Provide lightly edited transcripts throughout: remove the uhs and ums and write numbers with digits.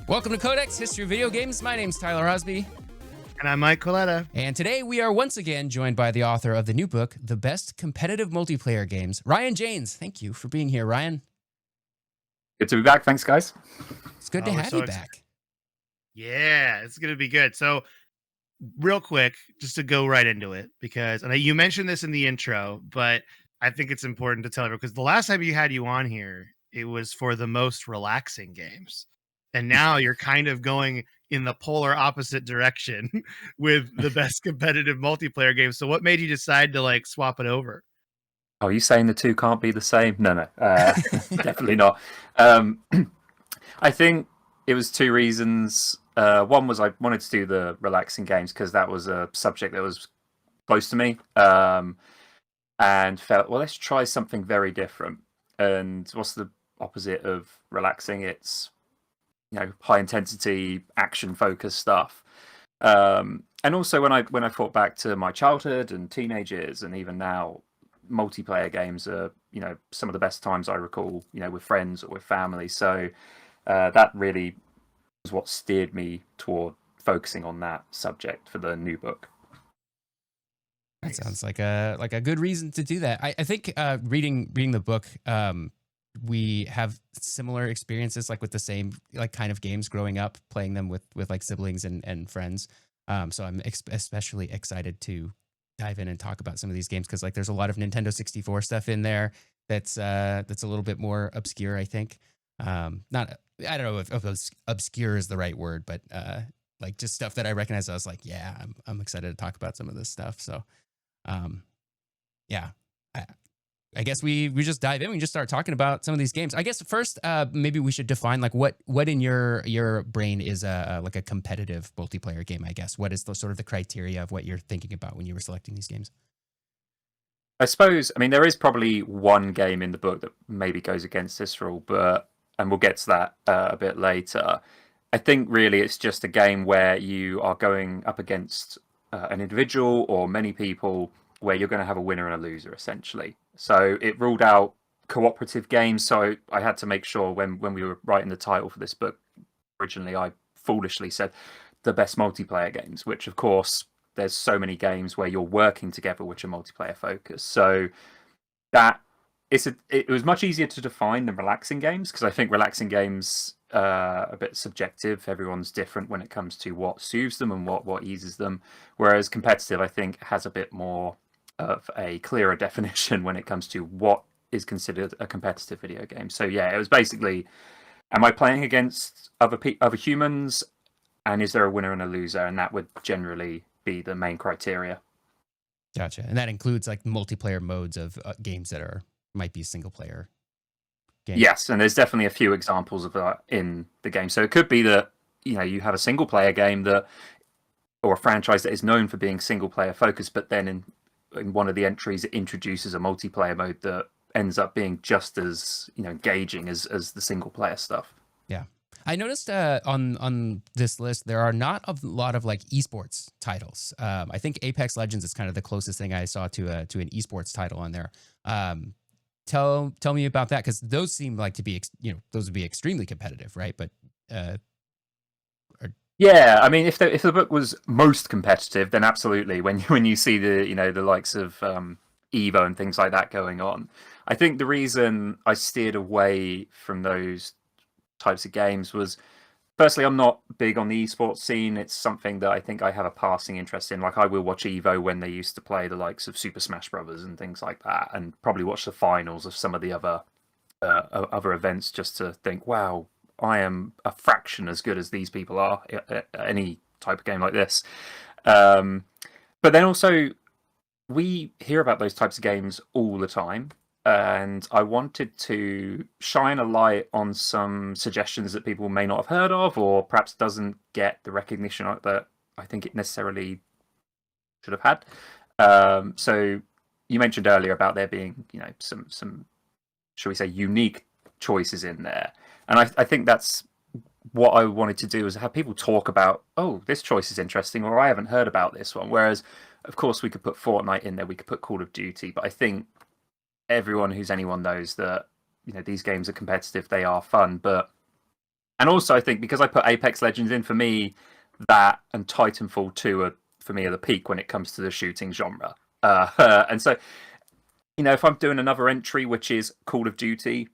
Welcome to Codex, History of Video Games. My name's Tyler Osby. And I'm Mike Coletta. And today we are once again joined by the author of the new book, The Best Competitive Multiplayer Games, Ryan Janes. Thank you for being here, Ryan. Good to be back. Thanks, guys. It's good to have you back. Yeah, it's going to be good. So, real quick, just to go right into it, because you mentioned this in the intro, but I think it's important to tell everyone, because the last time you had you on here, it was for the most relaxing games. And now you're kind of going in the polar opposite direction with the best competitive multiplayer games. So what made you decide to swap it over? Oh, you saying the two can't be the same? No, definitely not. I think it was two reasons. One was I wanted to do the relaxing games because that was a subject that was close to me, and felt, well, let's try something very different. And what's the opposite of relaxing? It's high intensity, action focused stuff. And also when I thought back to my childhood and teenage years, and even now, multiplayer games are some of the best times I recall, with friends or with family. So that really was what steered me toward focusing on that subject for the new book. That sounds like a good reason to do that. I think reading the book, we have similar experiences, with the same kind of games growing up, playing them with siblings and friends. So I'm especially excited to dive in and talk about some of these games because there's a lot of Nintendo 64 stuff in there that's a little bit more obscure, I think. I don't know if obscure is the right word, but just stuff that I recognize. I was like, yeah, I'm excited to talk about some of this stuff. So, yeah. I guess we just dive in. We just start talking about some of these games. I guess first, maybe we should define what in your brain is a competitive multiplayer game. I guess what is the sort of the criteria of what you're thinking about when you were selecting these games? I suppose, there is probably one game in the book that maybe goes against this rule, and we'll get to that a bit later. I think really it's just a game where you are going up against an individual or many people, where you're going to have a winner and a loser, essentially. So it ruled out cooperative games. So I had to make sure when we were writing the title for this book, originally I foolishly said the best multiplayer games, which of course there's so many games where you're working together which are multiplayer focused. So that it was much easier to define than relaxing games, because I think relaxing games are a bit subjective. Everyone's different when it comes to what soothes them and what eases them. Whereas competitive, I think, has a bit more of a clearer definition when it comes to what is considered a competitive video game. So yeah, it was basically, am I playing against other humans, and is there a winner and a loser? And that would generally be the main criteria. Gotcha. And that includes multiplayer modes of games that might be single player games. Yes, and there's definitely a few examples of that in the game. So it could be that you have a single player game or a franchise that is known for being single player focused, but then in one of the entries, it introduces a multiplayer mode that ends up being just as engaging as the single player stuff. Yeah, I noticed on this list there are not a lot of esports titles. I think Apex Legends is kind of the closest thing I saw to an esports title on there. Tell me about that, because those seem to be those would be extremely competitive, right? But yeah, if the book was most competitive, then absolutely. When you see the likes of Evo and things like that going on, I think the reason I steered away from those types of games was, firstly, I'm not big on the esports scene. It's something that I think I have a passing interest in. I will watch Evo when they used to play the likes of Super Smash Brothers and things like that, and probably watch the finals of some of the other events just to think, wow, I am a fraction as good as these people are at any type of game like this. But then also, we hear about those types of games all the time, and I wanted to shine a light on some suggestions that people may not have heard of, or perhaps doesn't get the recognition that I think it necessarily should have had. So you mentioned earlier about there being, some, shall we say, unique choices in there. And I think that's what I wanted to do, is have people talk about, oh, this choice is interesting, or I haven't heard about this one. Whereas, of course, we could put Fortnite in there, we could put Call of Duty, but I think anyone knows that these games are competitive, they are fun, but And also, I think because I put Apex Legends in, for me, that and Titanfall 2 are for me are the peak when it comes to the shooting genre. And so, if I'm doing another entry, which is Call of Duty,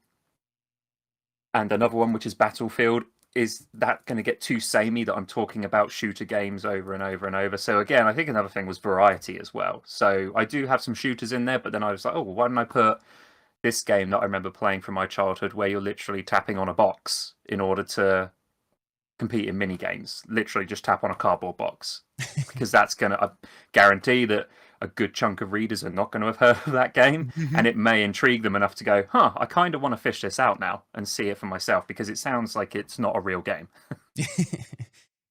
and another one which is Battlefield, is that going to get too samey that I'm talking about shooter games over and over and over? So again, I think another thing was variety as well. So I do have some shooters in there, but then I was like, oh, well, why don't I put this game that I remember playing from my childhood, where you're literally tapping on a box in order to compete in mini games. Literally just tap on a cardboard box, because that's going to guarantee that a good chunk of readers are not going to have heard of that game, and it may intrigue them enough to go, I kind of want to fish this out now and see it for myself, because it sounds like it's not a real game.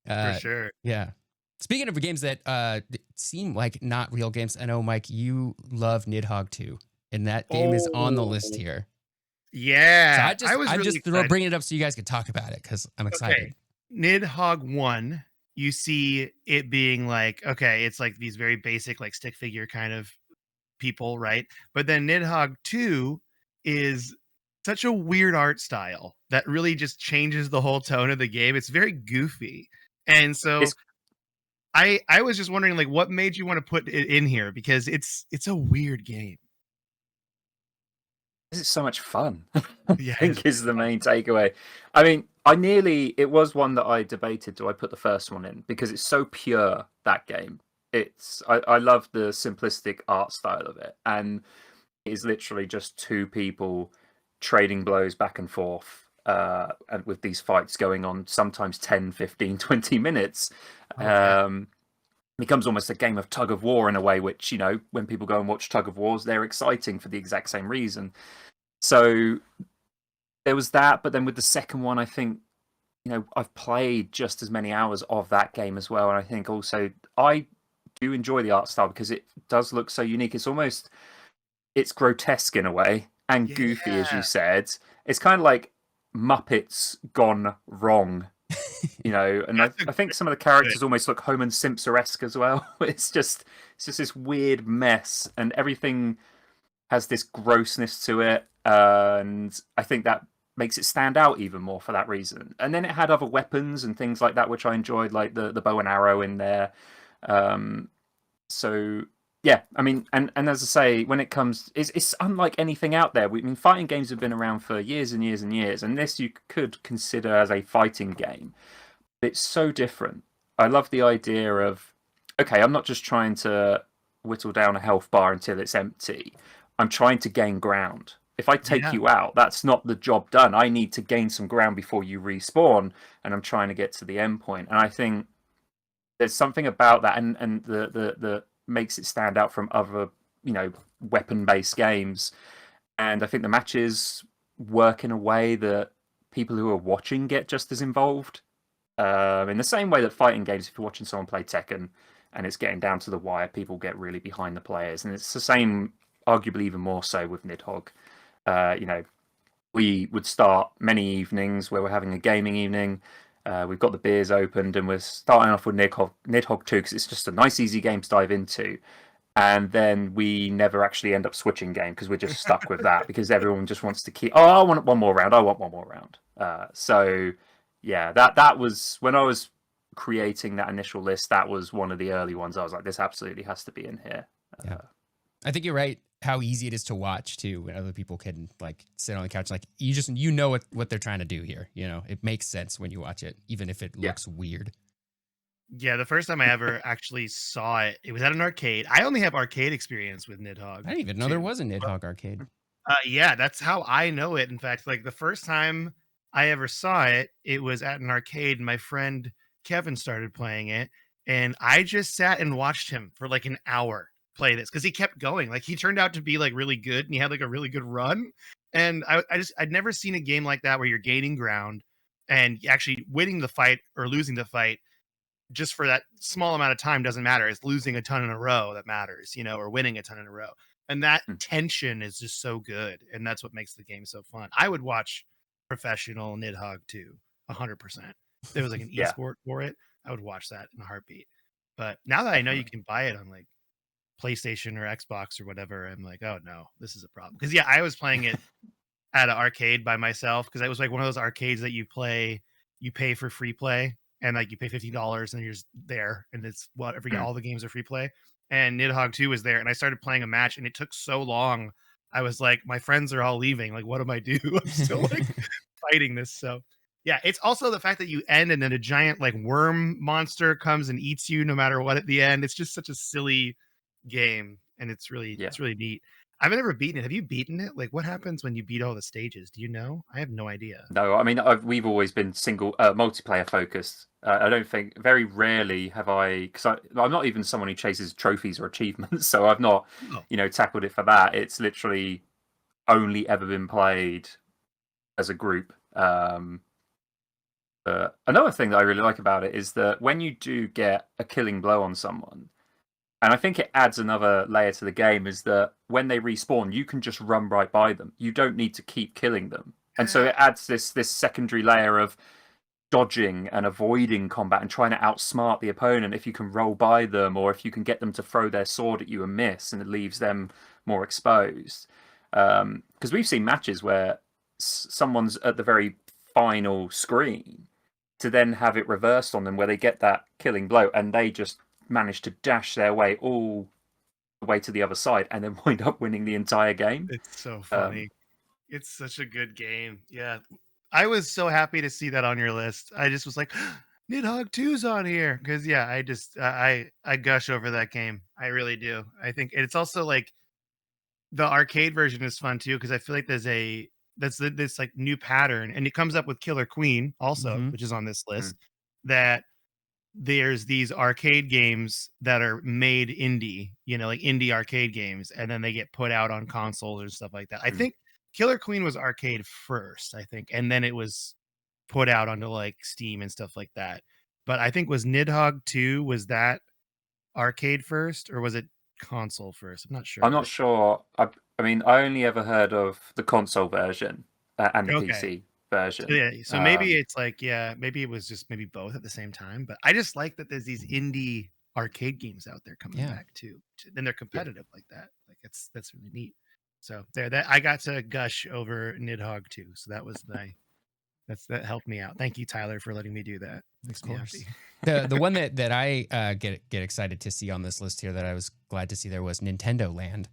For sure. Yeah. Speaking of games that seem like not real games, I know, Mike, you love Nidhogg 2, and that game is on the list here. Yeah. So I'm just bringing it up so you guys can talk about it, because I'm excited. Okay. Nidhogg 1, you see it being like, okay, it's like these very basic, like stick figure kind of people, right? But then Nidhogg 2 is such a weird art style that really just changes the whole tone of the game. It's very goofy. And so I was just wondering, like, what made you want to put it in here? Because it's a weird game. This is so much fun. Yeah, I think is the main takeaway. I mean, it was one that I debated, do I put the first one in? Because it's so pure, that game. I love the simplistic art style of it. And it is literally just two people trading blows back and forth, and with these fights going on sometimes 10, 15, 20 minutes. Becomes almost a game of tug of war in a way, which, when people go and watch tug of wars, they're exciting for the exact same reason. So there was that, but then with the second one, I think, I've played just as many hours of that game as well. And I think also I do enjoy the art style because it does look so unique. It's grotesque in a way and goofy, as you said. It's kind of like Muppets gone wrong. And I think some of the characters almost look Homer Simpson-esque as well. It's just this weird mess, and everything has this grossness to it, and I think that makes it stand out even more for that reason. And then it had other weapons and things like that, which I enjoyed, like the bow and arrow in there. So yeah, I mean, and as I say, when it comes, it's unlike anything out there. Fighting games have been around for years and years and years, and this you could consider as a fighting game. It's so different. I love the idea of, okay, I'm not just trying to whittle down a health bar until it's empty. I'm trying to gain ground. If I take you out, that's not the job done. I need to gain some ground before you respawn, and I'm trying to get to the end point. And I think there's something about that, and the makes it stand out from other, weapon-based games. And I think the matches work in a way that people who are watching get just as involved. In the same way that fighting games, if you're watching someone play Tekken and it's getting down to the wire, people get really behind the players. And it's the same, arguably even more so, with Nidhogg. We would start many evenings where we're having a gaming evening. We've got the beers opened and we're starting off with Nidhogg 2 because it's just a nice, easy game to dive into. And then we never actually end up switching game because we're just stuck with that because everyone just wants to keep, I want one more round. I want one more round. So yeah, that was, when I was creating that initial list, that was one of the early ones. I was like, this absolutely has to be in here. Yeah. I think you're right. How easy it is to watch too, when other people can like sit on the couch. Like you know what they're trying to do here. It makes sense when you watch it, even if it looks weird. Yeah, the first time I ever actually saw it, it was at an arcade. I only have arcade experience with Nidhogg. I didn't even know there was a Nidhogg arcade. Yeah, that's how I know it. In fact, like the first time I ever saw it, it was at an arcade. My friend Kevin started playing it, and I just sat and watched him for like an hour play this because he kept going. Like he turned out to be like really good, and he had like a really good run. And I'd never seen a game like that where you're gaining ground and actually winning the fight or losing the fight just for that small amount of time doesn't matter. It's losing a ton in a row that matters, or winning a ton in a row. And that tension is just so good. And that's what makes the game so fun. I would watch professional Nidhogg 2, 100%. If there was like an esport for it, I would watch that in a heartbeat. But now that I know you can buy it on like PlayStation or Xbox or whatever, I'm like, oh no, this is a problem. Because I was playing it at an arcade by myself because it was like one of those arcades that you play you pay for free play, and like you pay $15 and you're just there, and it's whatever. All the games are free play. And Nidhogg 2 was there, and I started playing a match, and it took so long. I was like, my friends are all leaving. Like, what do I do? I'm still like fighting this. So yeah, it's also the fact that you end and then a giant like worm monster comes and eats you no matter what at the end. It's just such a silly game, and it's really neat. I've never beaten it. Have you beaten it? Like, what happens when you beat all the stages? Do you know? I have no idea. No, I mean we've always been single multiplayer focused. I don't think very rarely have I, because I'm not even someone who chases trophies or achievements, so I've not tackled it for that. It's literally only ever been played as a group. Another thing that I really like about it is that when you do get a killing blow on someone, and I think it adds another layer to the game, is that when they respawn, you can just run right by them. You don't need to keep killing them. And so it adds this secondary layer of dodging and avoiding combat and trying to outsmart the opponent if you can roll by them, or if you can get them to throw their sword at you and miss, and it leaves them more exposed. Because we've seen matches where someone's at the very final screen to then have it reversed on them, where they get that killing blow and they just manage to dash their way all the way to the other side and then wind up winning the entire game. It's so funny. It's such a good game. Yeah. I was so happy to see that on your list. I just was like, Nidhogg 2's on here. Because yeah, I just I gush over that game. I really do. I think it's also like the arcade version is fun too, because I feel like there's this like new pattern, and it comes up with Killer Queen also, which is on this list, that there's these arcade games that are made indie, like indie arcade games, and then they get put out on consoles or stuff like that. I think Killer Queen was arcade first, I think, and then it was put out onto like Steam and stuff like that. But I think was Nidhogg 2, was that arcade first, or was it console first? I'm not sure. I'm not sure. I mean, I only ever heard of the console version and the PC version. So maybe it's like, maybe it was just maybe both at the same time. But I just like that there's these indie arcade games out there coming back too. Then they're competitive like that. Like that's really neat. So that I got to gush over Nidhogg 2. So that was that helped me out. Thank you, Tyler, for letting me do that. Makes me happy. The one that I get excited to see on this list here, that I was glad to see there, was Nintendo Land,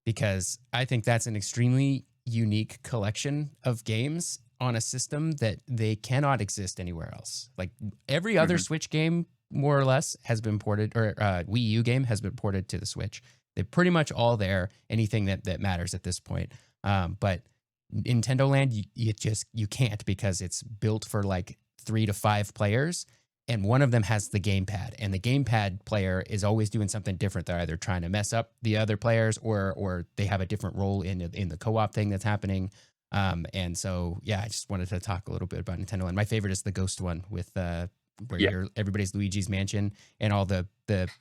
because I think that's an extremely unique collection of games on a system that they cannot exist anywhere else. Like every other Switch game, more or less, has been ported, or Wii U game has been ported to the Switch. They're pretty much all there. Anything that matters at this point. But Nintendo Land, you can't, because it's built for like 3 to 5 players, and one of them has the gamepad, and the gamepad player is always doing something different. They're either trying to mess up the other players, or they have a different role in the co-op thing that's happening. And so I just wanted to talk a little bit about Nintendo Land. My favorite is the Ghost one, with where everybody's Luigi's Mansion, and all the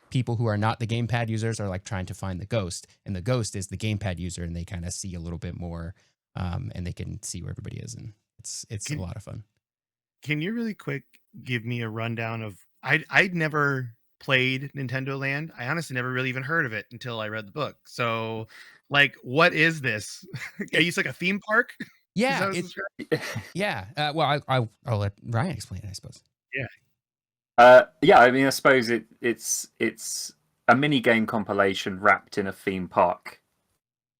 people who are not the gamepad users are like trying to find the ghost, and the ghost is the gamepad user, and they kind of see a little bit more, and they can see where everybody is, and it's a lot of fun. Can you really quick give me a rundown of? I'd never played Nintendo Land. I honestly never really even heard of it until I read the book. So, like, what is this? Are you like a theme park? Yeah, well, I'll let Ryan explain it, I suppose. I mean, I suppose it's a mini game compilation wrapped in a theme park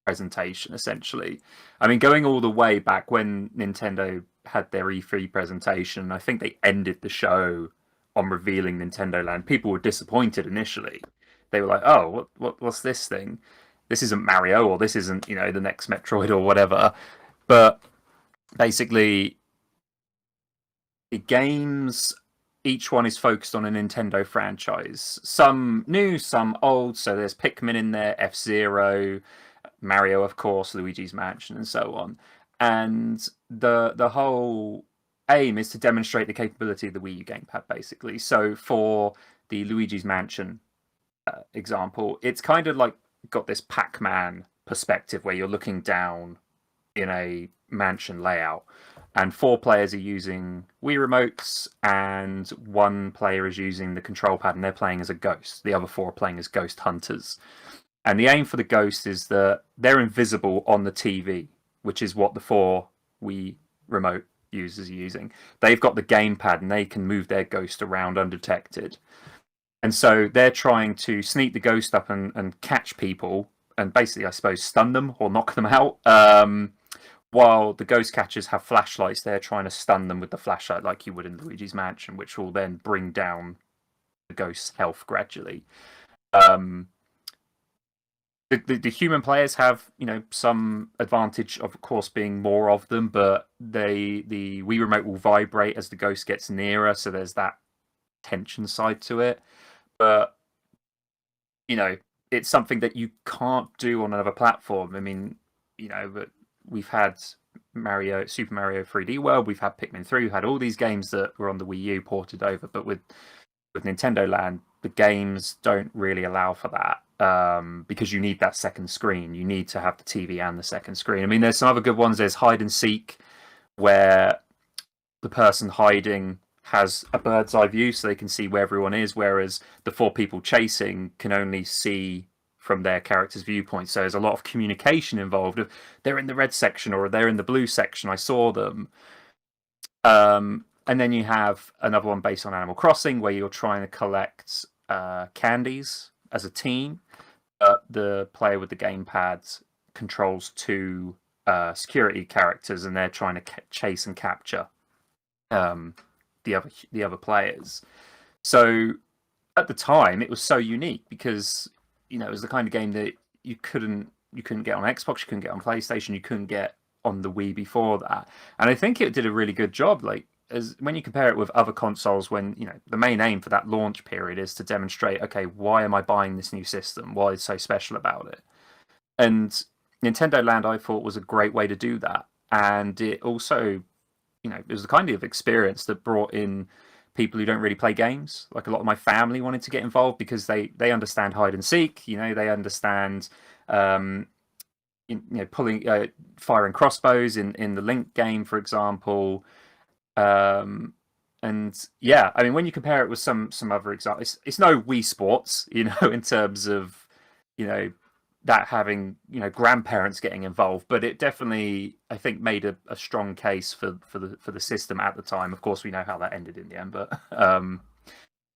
presentation, essentially. I mean, going all the way back when Nintendo had their E3 presentation, I think they ended the show on revealing Nintendo Land. People were disappointed initially. They were like, "Oh, what's this thing? This isn't Mario, or this isn't the next Metroid or whatever." But basically, the games, each one is focused on a Nintendo franchise. Some new, some old. So there's Pikmin in there, F-Zero, Mario, of course, Luigi's Mansion, and so on. And the whole aim is to demonstrate the capability of the Wii U gamepad, basically. So for the Luigi's Mansion example, it's kind of like got this Pac-Man perspective where you're looking down in a mansion layout, and 4 players are using Wii remotes, and 1 player is using the control pad, and they're playing as a ghost. The other 4 are playing as ghost hunters. And the aim for the ghost is that they're invisible on the TV, which is what the 4 Wii remote users are using, they've got the gamepad and they can move their ghost around undetected. And so they're trying to sneak the ghost up and catch people and basically, I suppose, stun them or knock them out. While the ghost catchers have flashlights, they're trying to stun them with the flashlight like you would in Luigi's Mansion, which will then bring down the ghost's health gradually. The human players have, some advantage of course being more of them, but the Wii remote will vibrate as the ghost gets nearer, so there's that tension side to it. But it's something that you can't do on another platform. I mean, but we've had Super Mario 3D World, we've had Pikmin 3, we've had all these games that were on the Wii U ported over, but with Nintendo Land, the games don't really allow for that. Because you need that second screen. You need to have the TV and the second screen. I mean, there's some other good ones. There's hide and seek, where the person hiding has a bird's eye view so they can see where everyone is, whereas the 4 people chasing can only see from their character's viewpoint. So there's a lot of communication involved. If they're in the red section or they're in the blue section, I saw them. And then you have another one based on Animal Crossing, where you're trying to collect candies as a team. The player with the gamepad controls 2 security characters, and they're trying to chase and capture the other players. So at the time, it was so unique because it was the kind of game that you couldn't get on Xbox, you couldn't get on PlayStation, you couldn't get on the Wii before that. And I think it did a really good job. Like, as when you compare it with other consoles, when the main aim for that launch period is to demonstrate, okay, why am I buying this new system? What is so special about it? And Nintendo Land, I thought, was a great way to do that. And it also, it was the kind of experience that brought in people who don't really play games. Like, a lot of my family wanted to get involved because they understand hide and seek. They understand pulling firing crossbows in the Link game, for example. And yeah, I mean, when you compare it with some other examples, it's no Wii Sports, in terms of that having grandparents getting involved, but it definitely, I think, made a strong case for the system at the time. Of course, we know how that ended in the end, but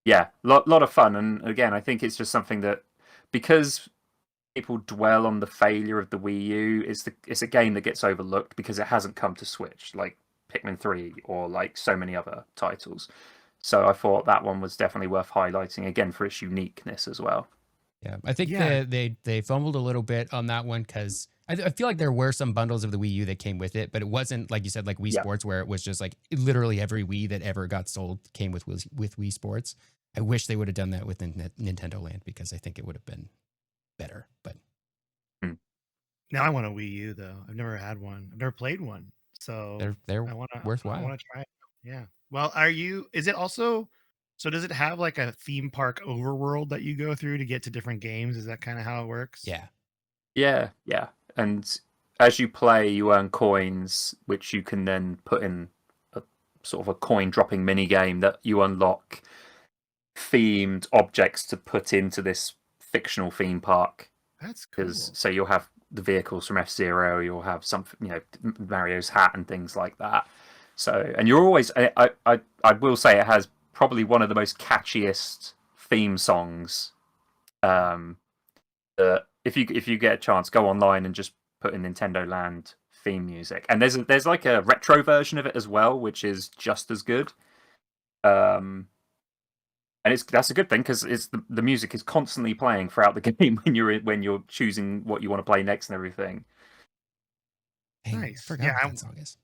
yeah, lot of fun. And again, I think it's just something that, because people dwell on the failure of the Wii U, it's a game that gets overlooked because it hasn't come to Switch, like Pikmin 3 or like so many other titles. So I thought that one was definitely worth highlighting, again, for its uniqueness as well. Yeah, I think they fumbled a little bit on that one because I feel like there were some bundles of the Wii U that came with it, but it wasn't, like you said, like Wii Sports, where it was just like literally every Wii that ever got sold came with Wii Sports. I wish they would have done that with Nintendo Land, because I think it would have been better. But now I want a Wii U, though. I've never had one. I've never played one. So they're worthwhile. I want to try it. Yeah. Well, is it also, so does it have like a theme park overworld that you go through to get to different games? Is that kind of how it works? Yeah. And as you play, you earn coins, which you can then put in a sort of a coin dropping mini game that you unlock themed objects to put into this fictional theme park. That's cool. So you'll have the vehicles from F-Zero, you'll have some, Mario's hat and things like that. So, and you're always, I will say, it has probably one of the most catchiest theme songs. If you get a chance, go online and just put in Nintendo Land theme music. And there's like a retro version of it as well, which is just as good. And that's a good thing, because the music is constantly playing throughout the game when you're choosing what you want to play next and everything. Dang, nice. I forgot what that song is.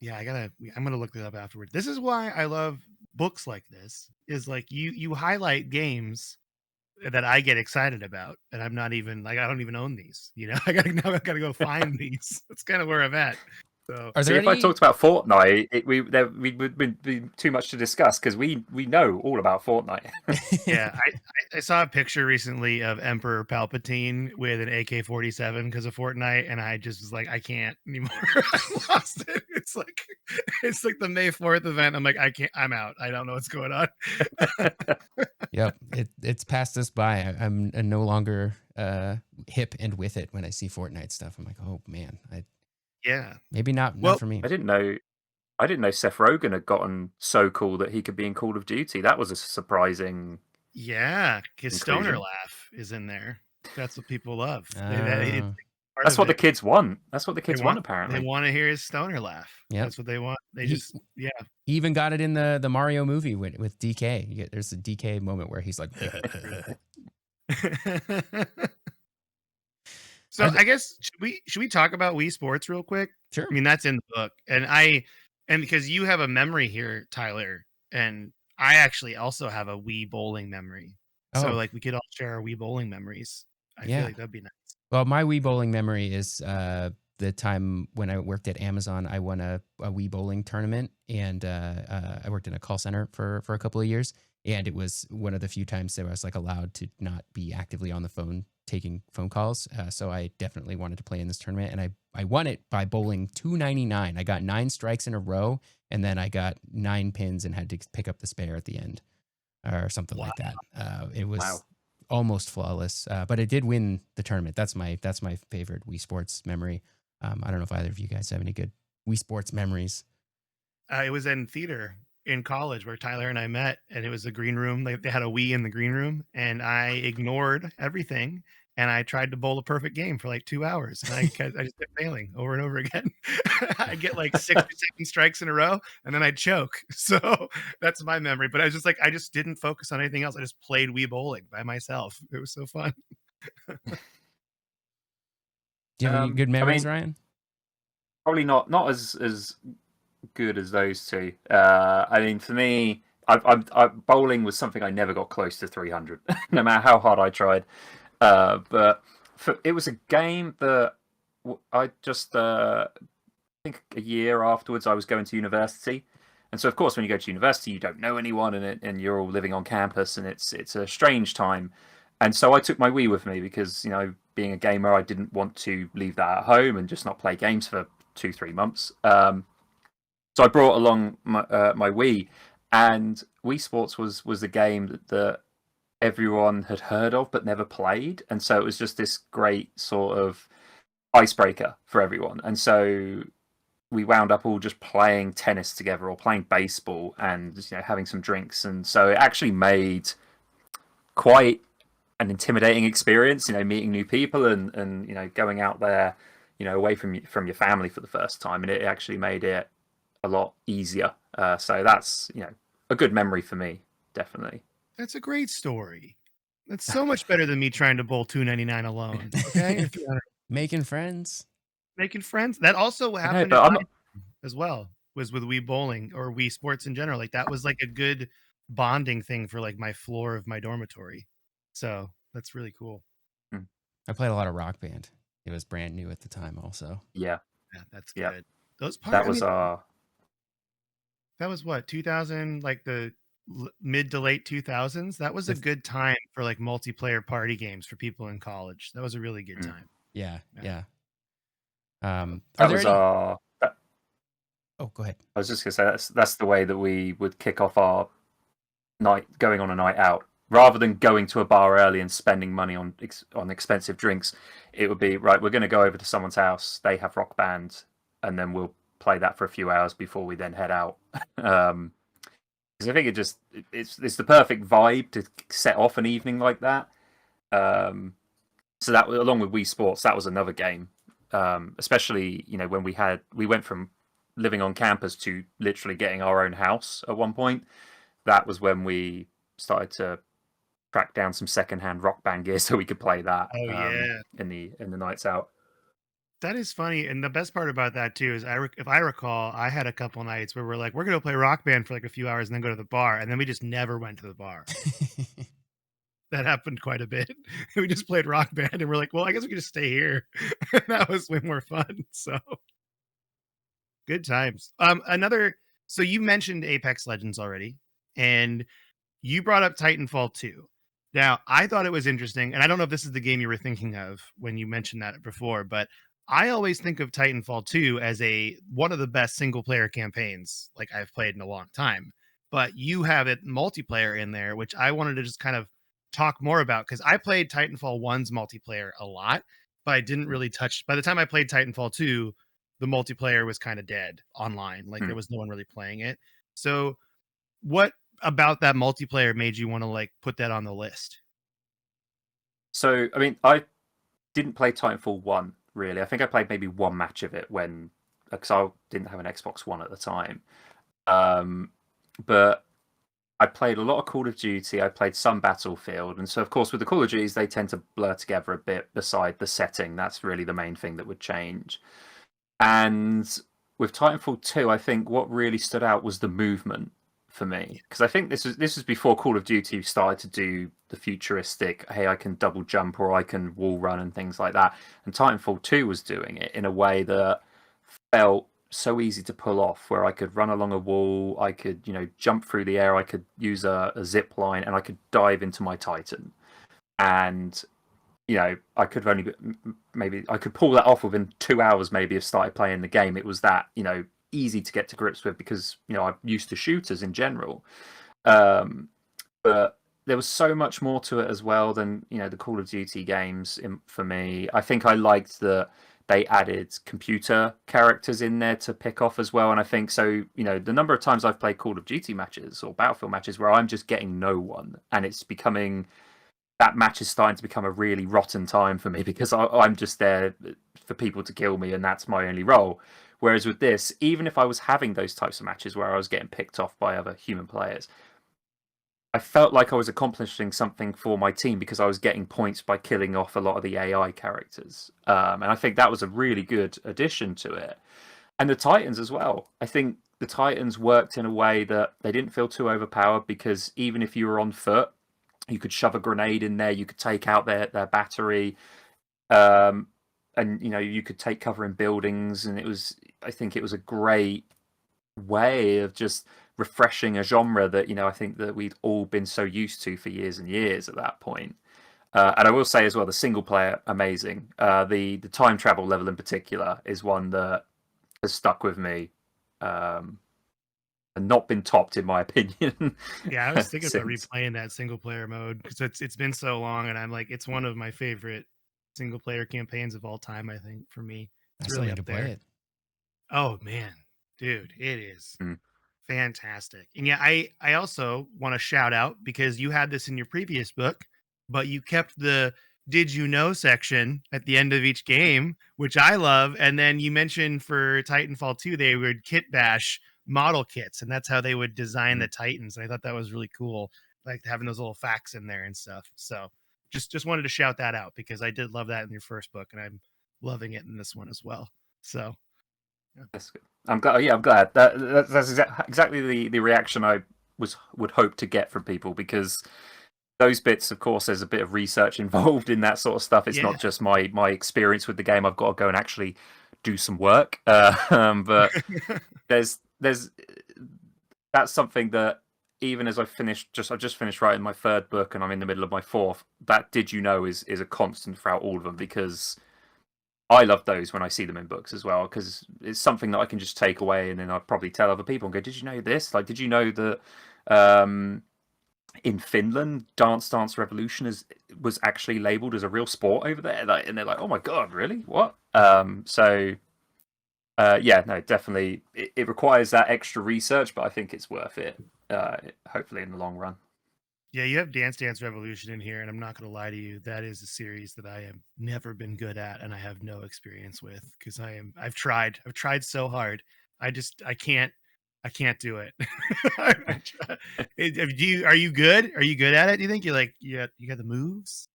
Yeah, I'm gonna look it up afterward. This is why I love books like this. Is like you highlight games that I get excited about, and I'm not even like, I don't even own these. I gotta go find these. That's kind of where I'm at. So, if I talked about Fortnite, we would be too much to discuss, because we know all about Fortnite. Yeah, I saw a picture recently of Emperor Palpatine with an AK-47 because of Fortnite, and I just was like, I can't anymore. I lost it. It's like the May 4th event. I'm like, I can't. I'm out. I don't know what's going on. Yep, it's passed us by. I'm no longer hip and with it when I see Fortnite stuff. I'm like, oh man, yeah, maybe not for me. I didn't know I didn't know Seth Rogen had gotten so cool that he could be in Call of Duty. That was a surprising Yeah, his stoner inclusion. laugh is in there. That's what people love. It's Oh, part That's of what the it. kids want. That's what the They kids want, want they apparently. want to hear his stoner laugh. yep. That's what they want. They He, just yeah. he even got it in the Mario movie with DK. There's a DK moment where he's like, So I guess should we talk about Wii Sports real quick? sure. I mean that's in the book, and because you have a memory here, Tyler, and I actually also have a Wii bowling memory. So Oh, like we could all share our Wii bowling memories. I feel yeah. like that'd be nice. Well, my Wii bowling memory is the time when I worked at Amazon. I won a Wii bowling tournament, and I worked in a call center for a couple of years. And it was one of the few times that I was like allowed to not be actively on the phone taking phone calls. So I definitely wanted to play in this tournament, and I won it by bowling 299. I got 9 strikes in a row, and then I got 9 pins and had to pick up the spare at the end or something Wow. like that. It Wow. was almost flawless, but it did win the tournament. That's my favorite Wii Sports memory. I don't know if either of you guys have any good Wii Sports memories. It was in theater in college where Tyler and I met, and it was the green room. They had a Wii in the green room, and I ignored everything, and I tried to bowl a perfect game for like 2 hours, and I just kept failing over and over again. I'd get like 60-second strikes in a row, and then I'd choke. So that's my memory. But I was just like, I just didn't focus on anything else. I just played Wii bowling by myself. It was so fun. Do you have any good I memories, mean, Ryan? probably not as good as those two. I mean, for me, bowling was something I never got close to 300, no matter how hard I tried. But it was a game that I just I think a year afterwards I was going to university, and so of course when you go to university you don't know anyone, and you're all living on campus, and it's a strange time. And so I took my Wii with me because, being a gamer, I didn't want to leave that at home and just not play games for 2-3 months. So I brought along my Wii, and Wii Sports was a game that everyone had heard of but never played, and so it was just this great sort of icebreaker for everyone. And so we wound up all just playing tennis together or playing baseball, and having some drinks, and so it actually made quite an intimidating experience. Meeting new people and going out there, away from your family for the first time, and it actually made it a lot easier. So that's a good memory for me, definitely. That's a great story. That's so much better than me trying to bowl 299 alone. Okay, or 300. Making friends. Making friends. That also I know, happened but in I'm my not, as well. Was with Wii bowling or Wii sports in general. Like that was like a good bonding thing for like my floor of my dormitory. So that's really cool. I played a lot of Rock Band. It was brand new at the time, also. yeah, Yeah, that's yeah. good. Those parts. That was That was what 2000, like the mid to late 2000s. That was a If- good time for like multiplayer party games for people in college. That was a really good Mm. time. Yeah, Yeah. yeah. Are that there was any? Oh, go ahead. I was just gonna say that's the way that we would kick off our night, going on a night out. Rather than going to a bar early and spending money on expensive drinks, it would be right. We're going to go over to someone's house. They have Rock Band, and then we'll play that for a few hours before we then head out. Because I think it's the perfect vibe to set off an evening like that. So that, along with Wii Sports, that was another game. Especially when we went from living on campus to literally getting our own house at one point. That was when we started to track down some secondhand Rock Band gear so we could play that. Oh yeah, in the nights out. that is funny. And the best part about that too is if I recall, I had a couple nights where we're like, we're gonna play Rock Band for like a few hours and then go to the bar, and then we just never went to the bar. That happened quite a bit. We just played Rock Band, and we're like, well, I guess we could just stay here. That was way more fun. So good times. So you mentioned Apex Legends already, and you brought up Titanfall 2. Now, I thought it was interesting, and I don't know if this is the game you were thinking of when you mentioned that before, but I always think of Titanfall 2 as one of the best single player campaigns like I've played in a long time. But you have it multiplayer in there, which I wanted to just kind of talk more about because I played Titanfall 1's multiplayer a lot, but I didn't really touch. By the time I played Titanfall 2, the multiplayer was kind of dead online. Like there was no one really playing it. So what about that multiplayer made you want to like put that on the list? So, I mean, I didn't play Titanfall 1, really. I think I played maybe one match of it because I didn't have an Xbox One at the time. But I played a lot of Call of Duty. I played some Battlefield. And so, of course, with the Call of Duties, they tend to blur together a bit beside the setting. That's really the main thing that would change. And with Titanfall 2, I think what really stood out was the movement for me, because I think this was before Call of Duty started to do the futuristic, hey, I can double jump or I can wall run and things like that. And Titanfall 2 was doing it in a way that felt so easy to pull off, where I could run along a wall, I could, jump through the air, I could use a zip line, and I could dive into my Titan. And I could I could pull that off within 2 hours, maybe, of started playing the game. It was that, easy to get to grips with because, I'm used to shooters in general. But there was so much more to it as well than, the Call of Duty games for me. I think I liked that they added computer characters in there to pick off as well. And I think so, the number of times I've played Call of Duty matches or Battlefield matches where I'm just getting no one, and it's becoming, that match is starting to become a really rotten time for me because I'm just there for people to kill me, and that's my only role. Whereas with this, even if I was having those types of matches where I was getting picked off by other human players, I felt like I was accomplishing something for my team because I was getting points by killing off a lot of the AI characters. And I think that was a really good addition to it. And the Titans as well. I think the Titans worked in a way that they didn't feel too overpowered, because even if you were on foot, you could shove a grenade in there, you could take out their battery, and you could take cover in buildings. And I think it was a great way of just refreshing a genre that I think that we'd all been so used to for years and years at that point. And I will say as well, the single player, amazing. The time travel level in particular is one that has stuck with me, and not been topped, in my opinion. Yeah, I was thinking about replaying that single player mode because it's been so long, and I'm like, it's one of my favorite single player campaigns of all time. I think for me, it's really up there. Play it. Oh man, dude, it is fantastic. And yeah, I also want to shout out, because you had this in your previous book, but you kept the "Did you know" section at the end of each game, which I love. And then you mentioned for Titanfall 2, they would kit bash model kits, and that's how they would design the Titans. And I thought that was really cool, like having those little facts in there and stuff. So just wanted to shout that out because I did love that in your first book, and I'm loving it in this one as well. So yeah. That's good. I'm glad. Yeah, I'm glad. That's exactly the reaction I would hope to get from people, because those bits, of course, there's a bit of research involved in that sort of stuff. It's not just my experience with the game. I've got to go and actually do some work. But there's that's something that, even as I've just finished writing my third book and I'm in the middle of my fourth, that "did you know" is a constant throughout all of them, because I love those when I see them in books as well, because it's something that I can just take away, and then I'll probably tell other people and go, "Did you know this? Like, did you know that in Finland, Dance Dance Revolution was actually labelled as a real sport over there?" Like, and they're like, "Oh my god, really? What?" Yeah, no, definitely, it requires that extra research, but I think it's worth it. Hopefully, in the long run. Yeah, you have Dance Dance Revolution in here, and I'm not going to lie to you, that is a series that I have never been good at, and I have no experience with, because I've tried so hard. I can't do it. Are you good? Are you good at it? Do you think you got the moves?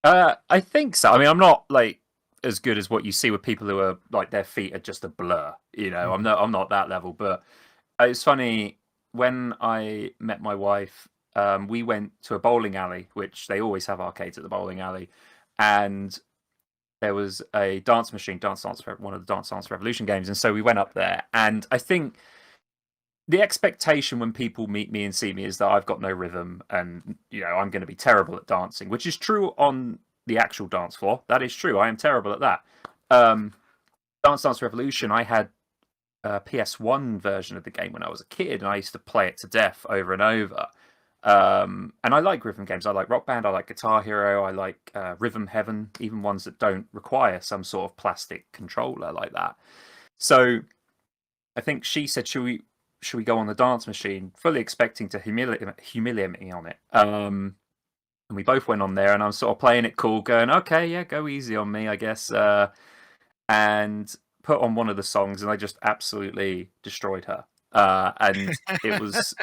I think so. I mean, I'm not like as good as what you see with people who are like their feet are just a blur. I'm not that level. But it's funny, when I met my wife, we went to a bowling alley, which they always have arcades at the bowling alley, and there was a dance machine, one of the Dance Dance Revolution games, and so we went up there. And I think the expectation when people meet me and see me is that I've got no rhythm, and I'm going to be terrible at dancing, which is true on the actual dance floor. That is true. I am terrible at that. Dance Dance Revolution, I had a PS1 version of the game when I was a kid, and I used to play it to death over and over. And I like rhythm games. I like Rock Band. I like Guitar Hero. I like Rhythm Heaven, even ones that don't require some sort of plastic controller like that. So I think she said, should we go on the dance machine? Fully expecting to humiliate me on it. And we both went on there, and I'm sort of playing it cool, going, okay, yeah, go easy on me, I guess. And put on one of the songs, and I just absolutely destroyed her. And it was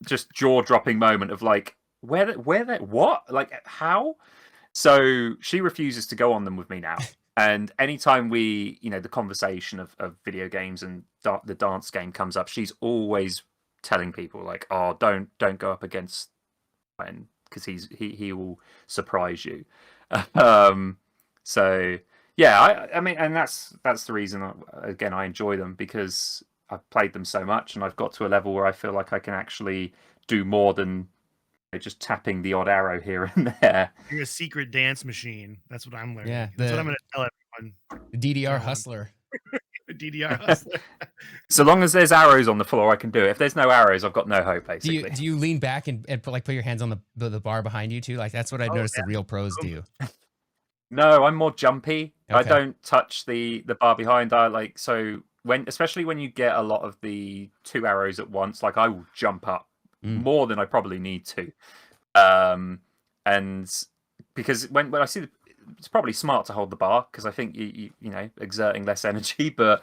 just jaw-dropping moment of like, what? Like, how? So she refuses to go on them with me now. And anytime we, the conversation of video games and the dance game comes up, she's always telling people like, "Oh, don't go up against Ryan because he will surprise you." So yeah, I mean, and that's the reason again I enjoy them, because I've played them so much and I've got to a level where I feel like I can actually do more than just tapping the odd arrow here and there. You're a secret dance machine. That's what I'm learning. Yeah, that's what I'm going to tell everyone. The DDR hustler. The DDR hustler. So long as there's arrows on the floor, I can do it. If there's no arrows, I've got no hope, basically. Do you lean back and put your hands on the bar behind you too? Like that's what I've noticed the real pros do. No, I'm more jumpy. Okay. I don't touch the bar behind. Especially when you get a lot of the 2 arrows at once, like I will jump up more than I probably need to. And because when I see it's probably smart to hold the bar, because I think you exerting less energy, but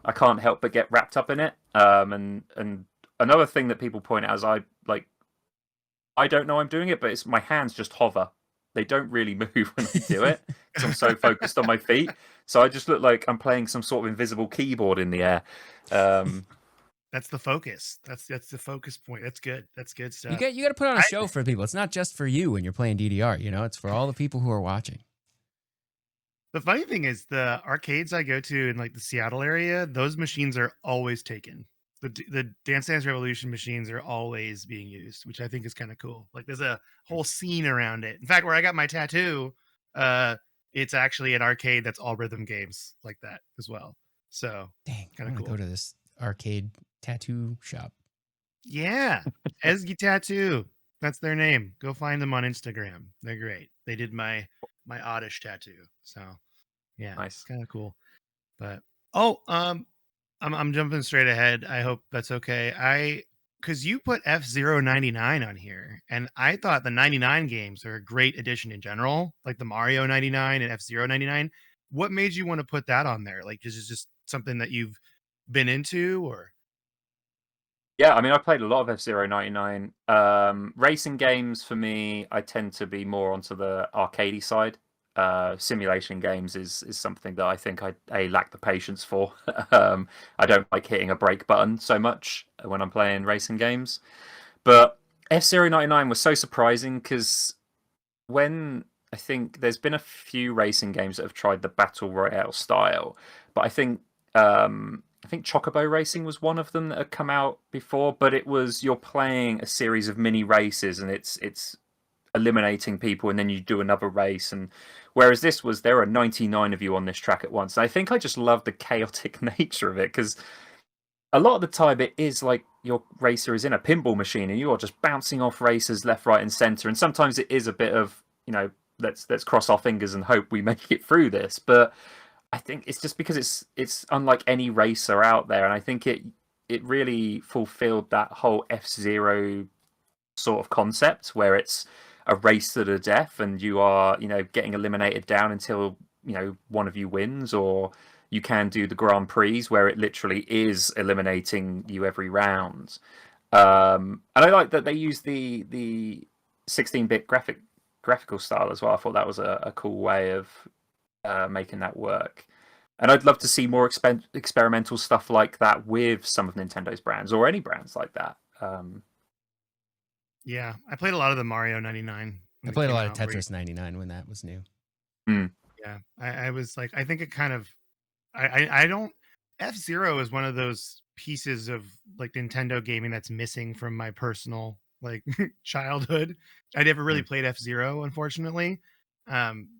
I can't help but get wrapped up in it. And another thing that people point out is I don't know I'm doing it, but it's my hands just hover. They don't really move when I do it because I'm so focused on my feet. So I just look like I'm playing some sort of invisible keyboard in the air. That's the focus. That's the focus point. That's good. That's good stuff. You got to put on a show for people. It's not just for you when you're playing DDR. It's for all the people who are watching. The funny thing is, the arcades I go to in like the Seattle area, those machines are always taken. The Dance Dance Revolution machines are always being used, which I think is kind of cool. Like there's a whole scene around it. In fact, where I got my tattoo, it's actually an arcade that's all rhythm games like that as well. So dang, kind of cool. Go to this arcade tattoo shop. Yeah, Esgy Tattoo. That's their name. Go find them on Instagram. They're great. They did my oddish tattoo. So yeah, nice. It's kind of cool. But I'm jumping straight ahead. I hope that's okay. Because you put F-Zero 99 on here, and I thought the 99 games are a great addition in general, like the Mario 99 and F-Zero 99. What made you want to put that on there? Like, is it just something that you've been into, or? Yeah, I mean, I played a lot of F-Zero 99. Racing games for me, I tend to be more onto the arcadey side. Simulation games is something that I think I lack the patience for. I don't like hitting a brake button so much when I'm playing racing games. But F-Zero 99 was so surprising because when I think there's been a few racing games that have tried the battle royale style, but I think Chocobo Racing was one of them that had come out before, but it was you're playing a series of mini races and it's eliminating people and then you do another race. And whereas this was, there are 99 of you on this track at once. And I think I just love the chaotic nature of it, because a lot of the time it is like your racer is in a pinball machine and you are just bouncing off racers left, right, and center. And sometimes it is a bit of, let's cross our fingers and hope we make it through this. But I think it's just because it's unlike any racer out there, and I think it really fulfilled that whole F-Zero sort of concept where it's a race to the death and you are getting eliminated down until one of you wins, or you can do the Grand Prix where it literally is eliminating you every round. And I like that they use the 16-bit graphical style as well. I thought that was a cool way of making that work. And I'd love to see more experimental stuff like that with some of Nintendo's brands, or any brands like that. Yeah, I played a lot of the Mario 99. I played a lot of Tetris 99 when that was new. Yeah, I was like, I think it kind of, I don't, F-Zero is one of those pieces of like Nintendo gaming that's missing from my personal like childhood. I never really played F-Zero, unfortunately.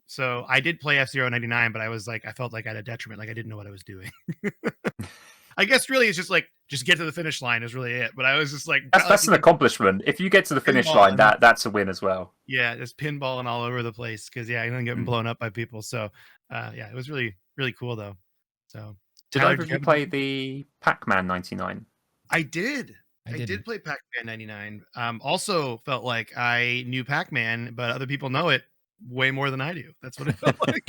So I did play F-Zero 99, but I was like, I felt like at a detriment, like I didn't know what I was doing. I guess really it's just like just get to the finish line is really it. But I was just like That's an accomplishment. If you get to the finish line, that's a win as well. Yeah, just pinballing all over the place because I ended up getting blown up by people. So yeah, it was really really cool though. So did either of you play the Pac-Man 99? I did. I did play Pac-Man 99. Also felt like I knew Pac-Man, but other people know it way more than I do. That's what it felt like.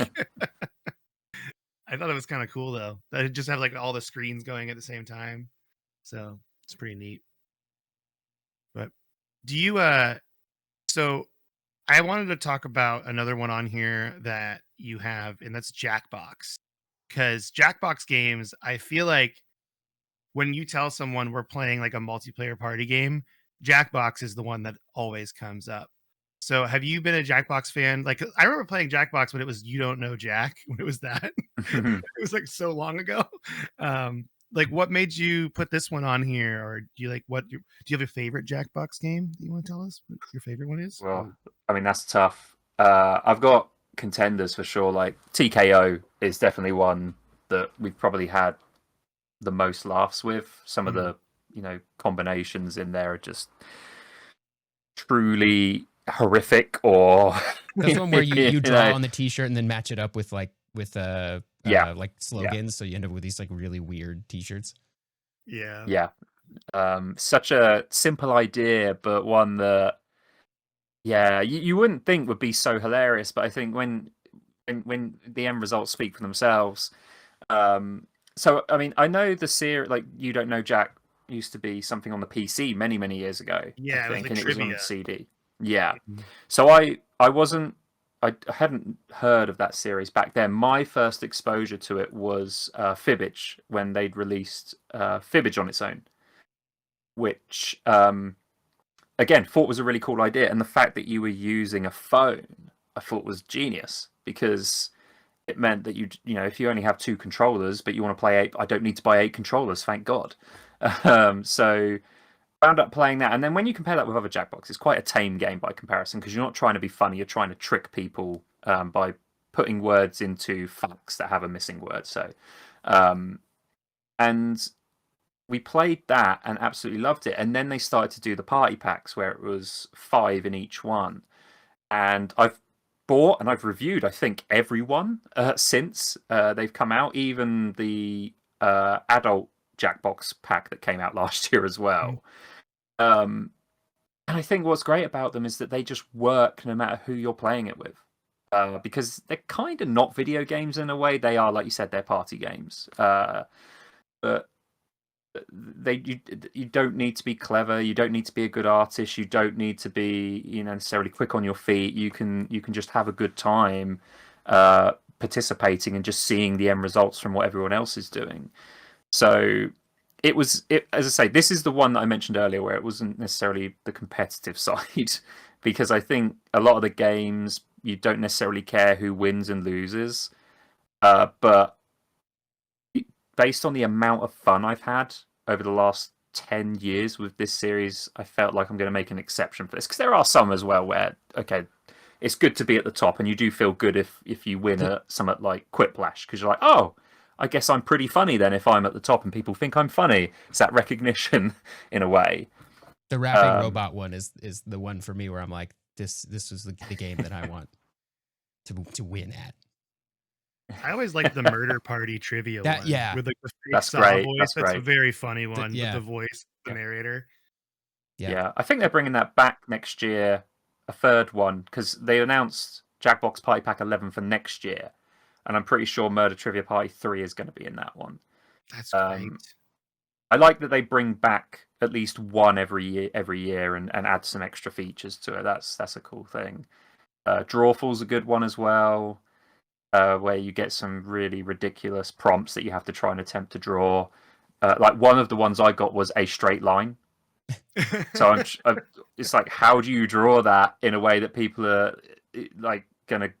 I thought it was kind of cool though. That it just have like all the screens going at the same time. So it's pretty neat. But do you so I wanted to talk about another one on here that you have, and that's Jackbox. Because Jackbox games, I feel like when you tell someone we're playing like a multiplayer party game, Jackbox is the one that always comes up. So have you been a Jackbox fan? Like I remember playing Jackbox when it was You Don't Know Jack, when it was that. It was like so long ago. Like what made you put this one on here? Or do you do you have a favorite Jackbox game that you want to tell us what your favorite one is? Well, I mean, that's tough. I've got contenders for sure. Like TKO is definitely one that we've probably had the most laughs with. Some of the combinations in there are just truly horrific. Or that's one where you draw on the t-shirt and then match it up with like slogans, so you end up with these like really weird t-shirts. Yeah Such a simple idea, but one that you wouldn't think would be so hilarious, but I think when the end results speak for themselves. So I mean, I know the series, like You Don't Know Jack, used to be something on the PC many years ago. Yeah, I think, it was on CD. Yeah. So I hadn't heard of that series back then. My first exposure to it was Fibbage, when they'd released Fibbage on its own, which again thought was a really cool idea. And the fact that you were using a phone, I thought was genius, because it meant that if you only have 2 controllers, but you want to play 8, I don't need to buy 8 controllers, thank God. So wound up playing that, and then when you compare that with other Jackbox, it's quite a tame game by comparison, because you're not trying to be funny, you're trying to trick people by putting words into facts that have a missing word. So, and we played that and absolutely loved it. And then they started to do the party packs where it was 5 in each one, and I've bought and I've reviewed, I think, every one since they've come out, even the adult Jackbox pack that came out last year as well. And I think what's great about them is that they just work no matter who you're playing it with, because they're kind of not video games in a way. They are, like you said, they're party games, but you don't need to be clever, you don't need to be a good artist, you don't need to be necessarily quick on your feet. You can just have a good time participating and just seeing the end results from what everyone else is doing. So as I say, this is the one that I mentioned earlier where it wasn't necessarily the competitive side, because I think a lot of the games you don't necessarily care who wins and loses, but based on the amount of fun I've had over the last 10 years with this series, I felt like I'm going to make an exception for this, because there are some as well where, okay, it's good to be at the top, and you do feel good if you win at something like Quiplash, because you're like, oh, I guess I'm pretty funny then if I'm at the top and people think I'm funny. It's that recognition in a way. The rapping robot one is the one for me where I'm like, this was the game that I want to win at. I always like the murder party trivia one. Yeah. With like the fake That's saw great. voice. That's a very funny one yeah. with the voice, the narrator. Yeah. I think they're bringing that back next year, a third one, because they announced Jackbox Party Pack 11 for next year, and I'm pretty sure Murder Trivia Party 3 is going to be in that one. That's great. I like that they bring back at least one every year and add some extra features to it. That's a cool thing. Drawful's a good one as well, where you get some really ridiculous prompts that you have to try and attempt to draw. Like one of the ones I got was a straight line. So it's like, how do you draw that in a way that people are like going to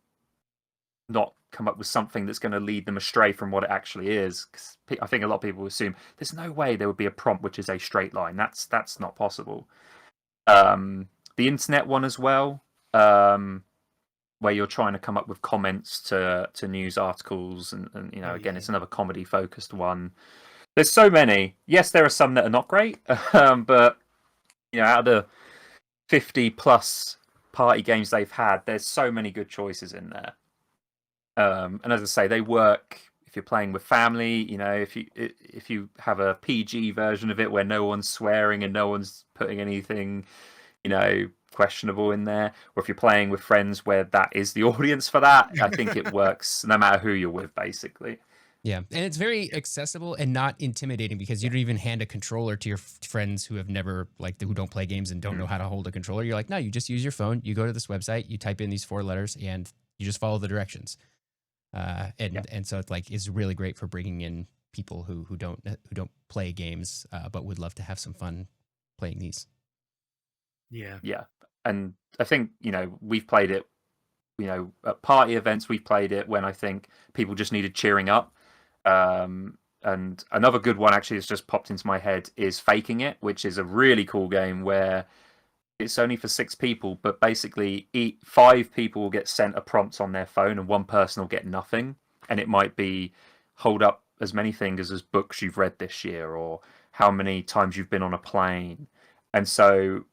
not come up with something that's going to lead them astray from what it actually is? 'Cause I think a lot of people assume there's no way there would be a prompt which is a straight line. That's not possible. The internet one as well, where you're trying to come up with comments to news articles, and again, it's another comedy focused one. There's so many. Yes, there are some that are not great, but out of the 50 plus party games they've had, there's so many good choices in there. And as I say, they work if you're playing with family. If you have a PG version of it where no one's swearing and no one's putting anything, questionable in there, or if you're playing with friends where that is the audience for that, I think it works no matter who you're with, basically. Yeah, and it's very accessible and not intimidating because you don't even hand a controller to your friends who have never who don't play games and don't know how to hold a controller. You're like, no, you just use your phone. You go to this website, you type in these 4 letters, and you just follow the directions. And so it's really great for bringing in people who don't play games but would love to have some fun playing these. Yeah. And I think we've played it. At party events, we've played it when I think people just needed cheering up. And another good one actually that's just popped into my head is Faking It, which is a really cool game where it's only for 6 people, but basically 5 people will get sent a prompt on their phone and one person will get nothing. And it might be hold up as many fingers as books you've read this year or how many times you've been on a plane. And so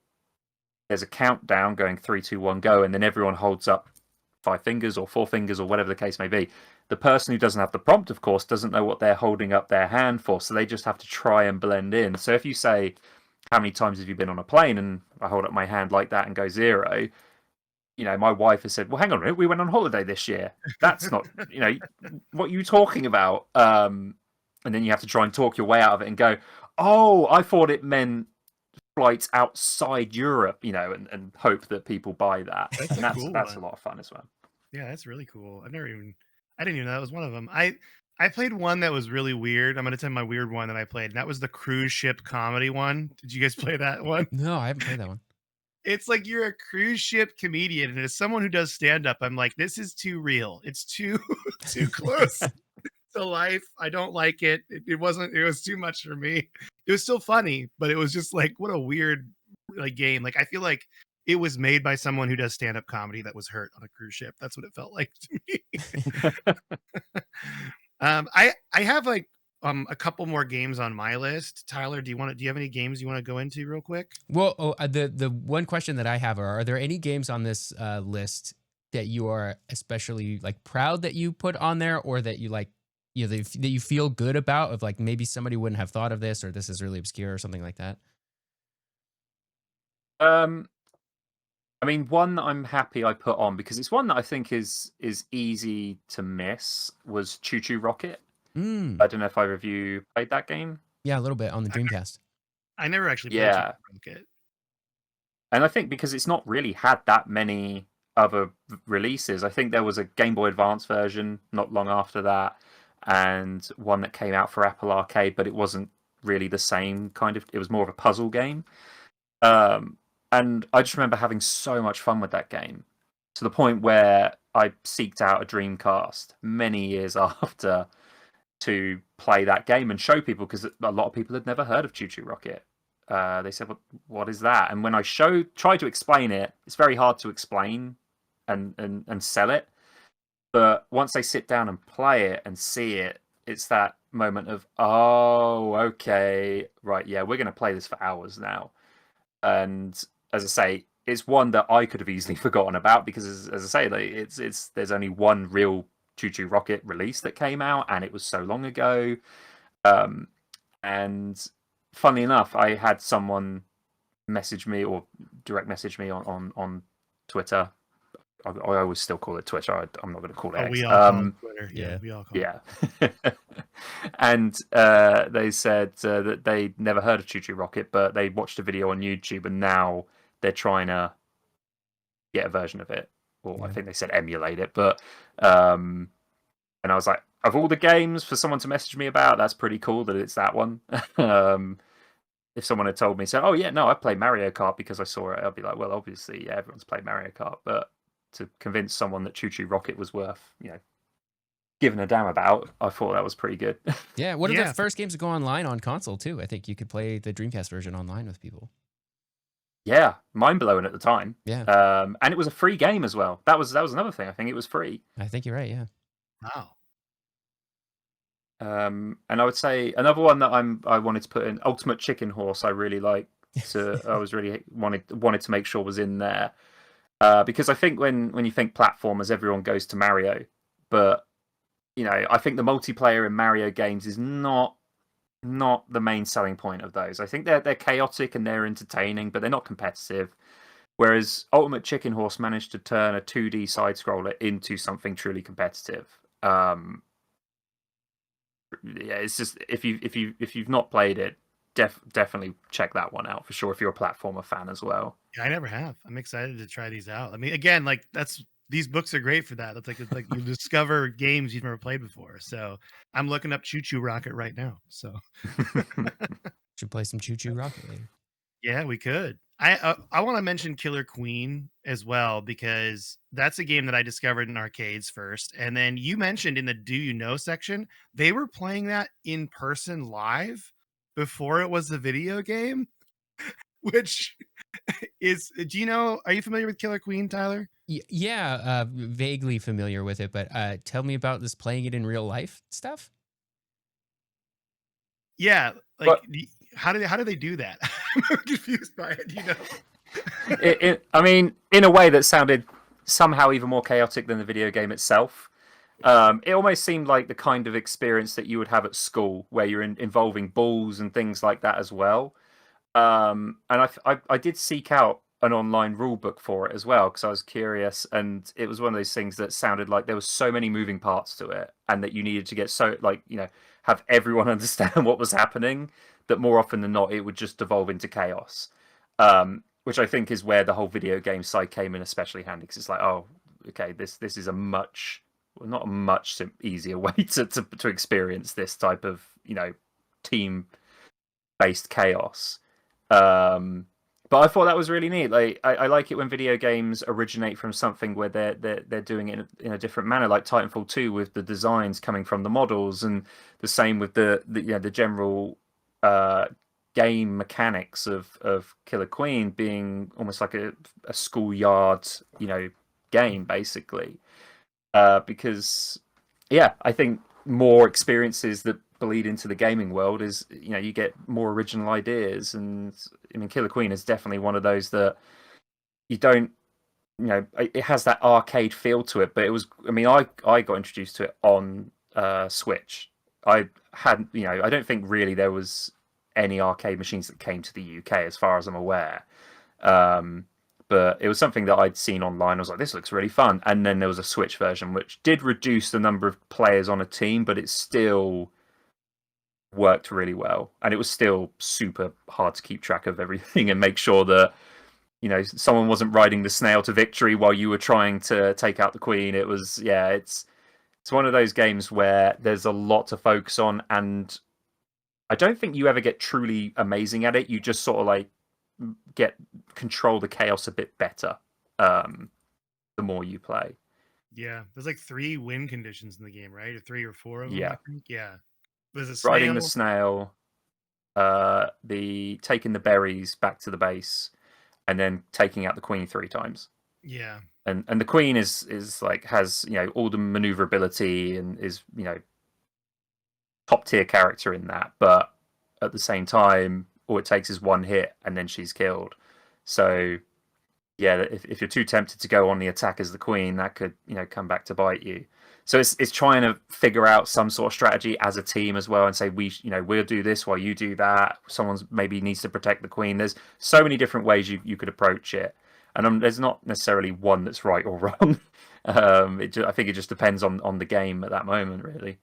there's a countdown going 3, 2, 1, go, and then everyone holds up 5 fingers or 4 fingers or whatever the case may be. The person who doesn't have the prompt, of course, doesn't know what they're holding up their hand for, so they just have to try and blend in. So if you say, how many times have you been on a plane? And I hold up my hand like that and go 0. My wife has said, well, hang on a minute, we went on holiday this year. That's not, what are you talking about? And then you have to try and talk your way out of it and go, oh, I thought it meant flights outside Europe, and hope that people buy that. That's a lot of fun as well. Yeah, that's really cool. I didn't even know that was one of them. I played one that was really weird. I'm going to tell you my weird one that I played, and that was the cruise ship comedy one. Did you guys play that one? No, I haven't played that one. It's like you're a cruise ship comedian, and as someone who does stand up, I'm like, this is too real. It's too close to life. I don't like it. It was too much for me. It was still funny, but it was just like, what a weird game. I feel like it was made by someone who does stand-up comedy that was hurt on a cruise ship. That's what it felt like to me. I have a couple more games on my list. Tyler, do you have any games you want to go into real quick? Well, the one question that I have are there any games on this list that you are especially proud that you put on there, or that you that you feel good about, of maybe somebody wouldn't have thought of this, or this is really obscure or something like that? I mean, one that I'm happy I put on because it's one that I think is easy to miss was Choo Choo Rocket. I don't know if either of you played that game. Yeah, a little bit on the Dreamcast. I never actually played Choo Choo Rocket. And I think because it's not really had that many other releases, I think there was a Game Boy Advance version not long after that, and one that came out for Apple Arcade, but it wasn't really the same kind of. It was more of a puzzle game. And I just remember having so much fun with that game, to the point where I seeked out a Dreamcast many years after to play that game and show people, because a lot of people had never heard of Choo Choo Rocket. They said, what is that? And when I tried to explain it, it's very hard to explain and sell it. But once they sit down and play it and see it, it's that moment of, oh, okay, right, yeah, we're going to play this for hours now. And as I say, it's one that I could have easily forgotten about because, as I say, there's only one real Choo Choo Rocket release that came out, and it was so long ago. And funnily enough, I had someone message me or direct message me on Twitter. I always still call it Twitter. I'm not going to call it X. We all call it Twitter. Yeah, we all call it. And they said that they'd never heard of Choo Choo Rocket, but they watched a video on YouTube, and now they're trying to get a version of it. Or I think they said emulate it. But and I was like, of all the games for someone to message me about, that's pretty cool that it's that one. If someone had told me, oh yeah, no, I played Mario Kart because I saw it, I'd be like, well, obviously, yeah, everyone's played Mario Kart. But to convince someone that Choo Choo Rocket was worth, giving a damn about, I thought that was pretty good. Yeah, one of the first games to go online on console too. I think you could play the Dreamcast version online with people. Yeah, mind blowing at the time. Yeah, and it was a free game as well. That was another thing. I think it was free. I think you're right. Yeah. Wow. And I would say another one that I wanted to put in, Ultimate Chicken Horse. I really like I was really wanted to make sure was in there, because I think when you think platformers, everyone goes to Mario, but I think the multiplayer in Mario games is not the main selling point of those. I think they're chaotic and they're entertaining, but they're not competitive. Whereas Ultimate Chicken Horse managed to turn a 2D side scroller into something truly competitive. Yeah, it's just if you've not played it, definitely check that one out for sure if you're a platformer fan as well. Yeah, I never have. I'm excited to try these out. I mean, again, like these books are great for that. It's like you discover games you've never played before. So I'm looking up Choo Choo Rocket right now. So Should play some Choo Choo Rocket later. yeah, we could. I want to mention Killer Queen as well because that's a game that I discovered in arcades first, and then you mentioned in the Do You Know section they were playing that in person live before it was a video game, which is do you know? Are you familiar with Killer Queen, Tyler? Yeah, vaguely familiar with it, but tell me about this playing it in real life stuff. Yeah, like But how do they do that? I'm confused by it. You know? I mean, in a way that sounded somehow even more chaotic than the video game itself. It almost seemed like the kind of experience that you would have at school, where you're involving balls and things like that as well. And I did seek out an online rule book for it as well because I was curious, and it was one of those things that sounded like there was so many moving parts to it, and that you needed to get have everyone understand what was happening. That more often than not, it would just devolve into chaos. Which I think is where the whole video game side came in especially handy because it's like, oh, okay, this is a much not a much easier way to experience this type of team based chaos. But I thought that was really neat. Like I like it when video games originate from something where they're doing it in a different manner, like Titanfall 2 with the designs coming from the models, and the same with the general game mechanics of Killer Queen being almost like a schoolyard game basically. Because yeah, I think more experiences that bleed into the gaming world is you get more original ideas, and I mean Killer Queen is definitely one of those that you don't it has that arcade feel to it, but it was I got introduced to it on Switch. I had I don't think really there was any arcade machines that came to the UK as far as I'm aware. But it was something that I'd seen online. I was like, this looks really fun. And then there was a Switch version, which did reduce the number of players on a team, but it still worked really well. And it was still super hard to keep track of everything and make sure that, someone wasn't riding the snail to victory while you were trying to take out the queen. It was, yeah, it's one of those games where there's a lot to focus on. And I don't think you ever get truly amazing at it. You just sort of like control the chaos a bit better the more you play. Yeah, there's like 3 win conditions in the game, right? Or 3 or 4 of them. Yeah. I think. Yeah. There's a Riding the snail, the taking the berries back to the base, and then taking out the queen 3 times. Yeah. And the queen is like has all the maneuverability and is top tier character in that, but at the same time all it takes is one hit and then she's killed. So yeah, if you're too tempted to go on the attack as the queen, that could come back to bite you. So it's trying to figure out some sort of strategy as a team as well, and say we'll do this while you do that. Someone's maybe needs to protect the queen. There's so many different ways you could approach it, and there's not necessarily one that's right or wrong. I think it just depends on the game at that moment, really.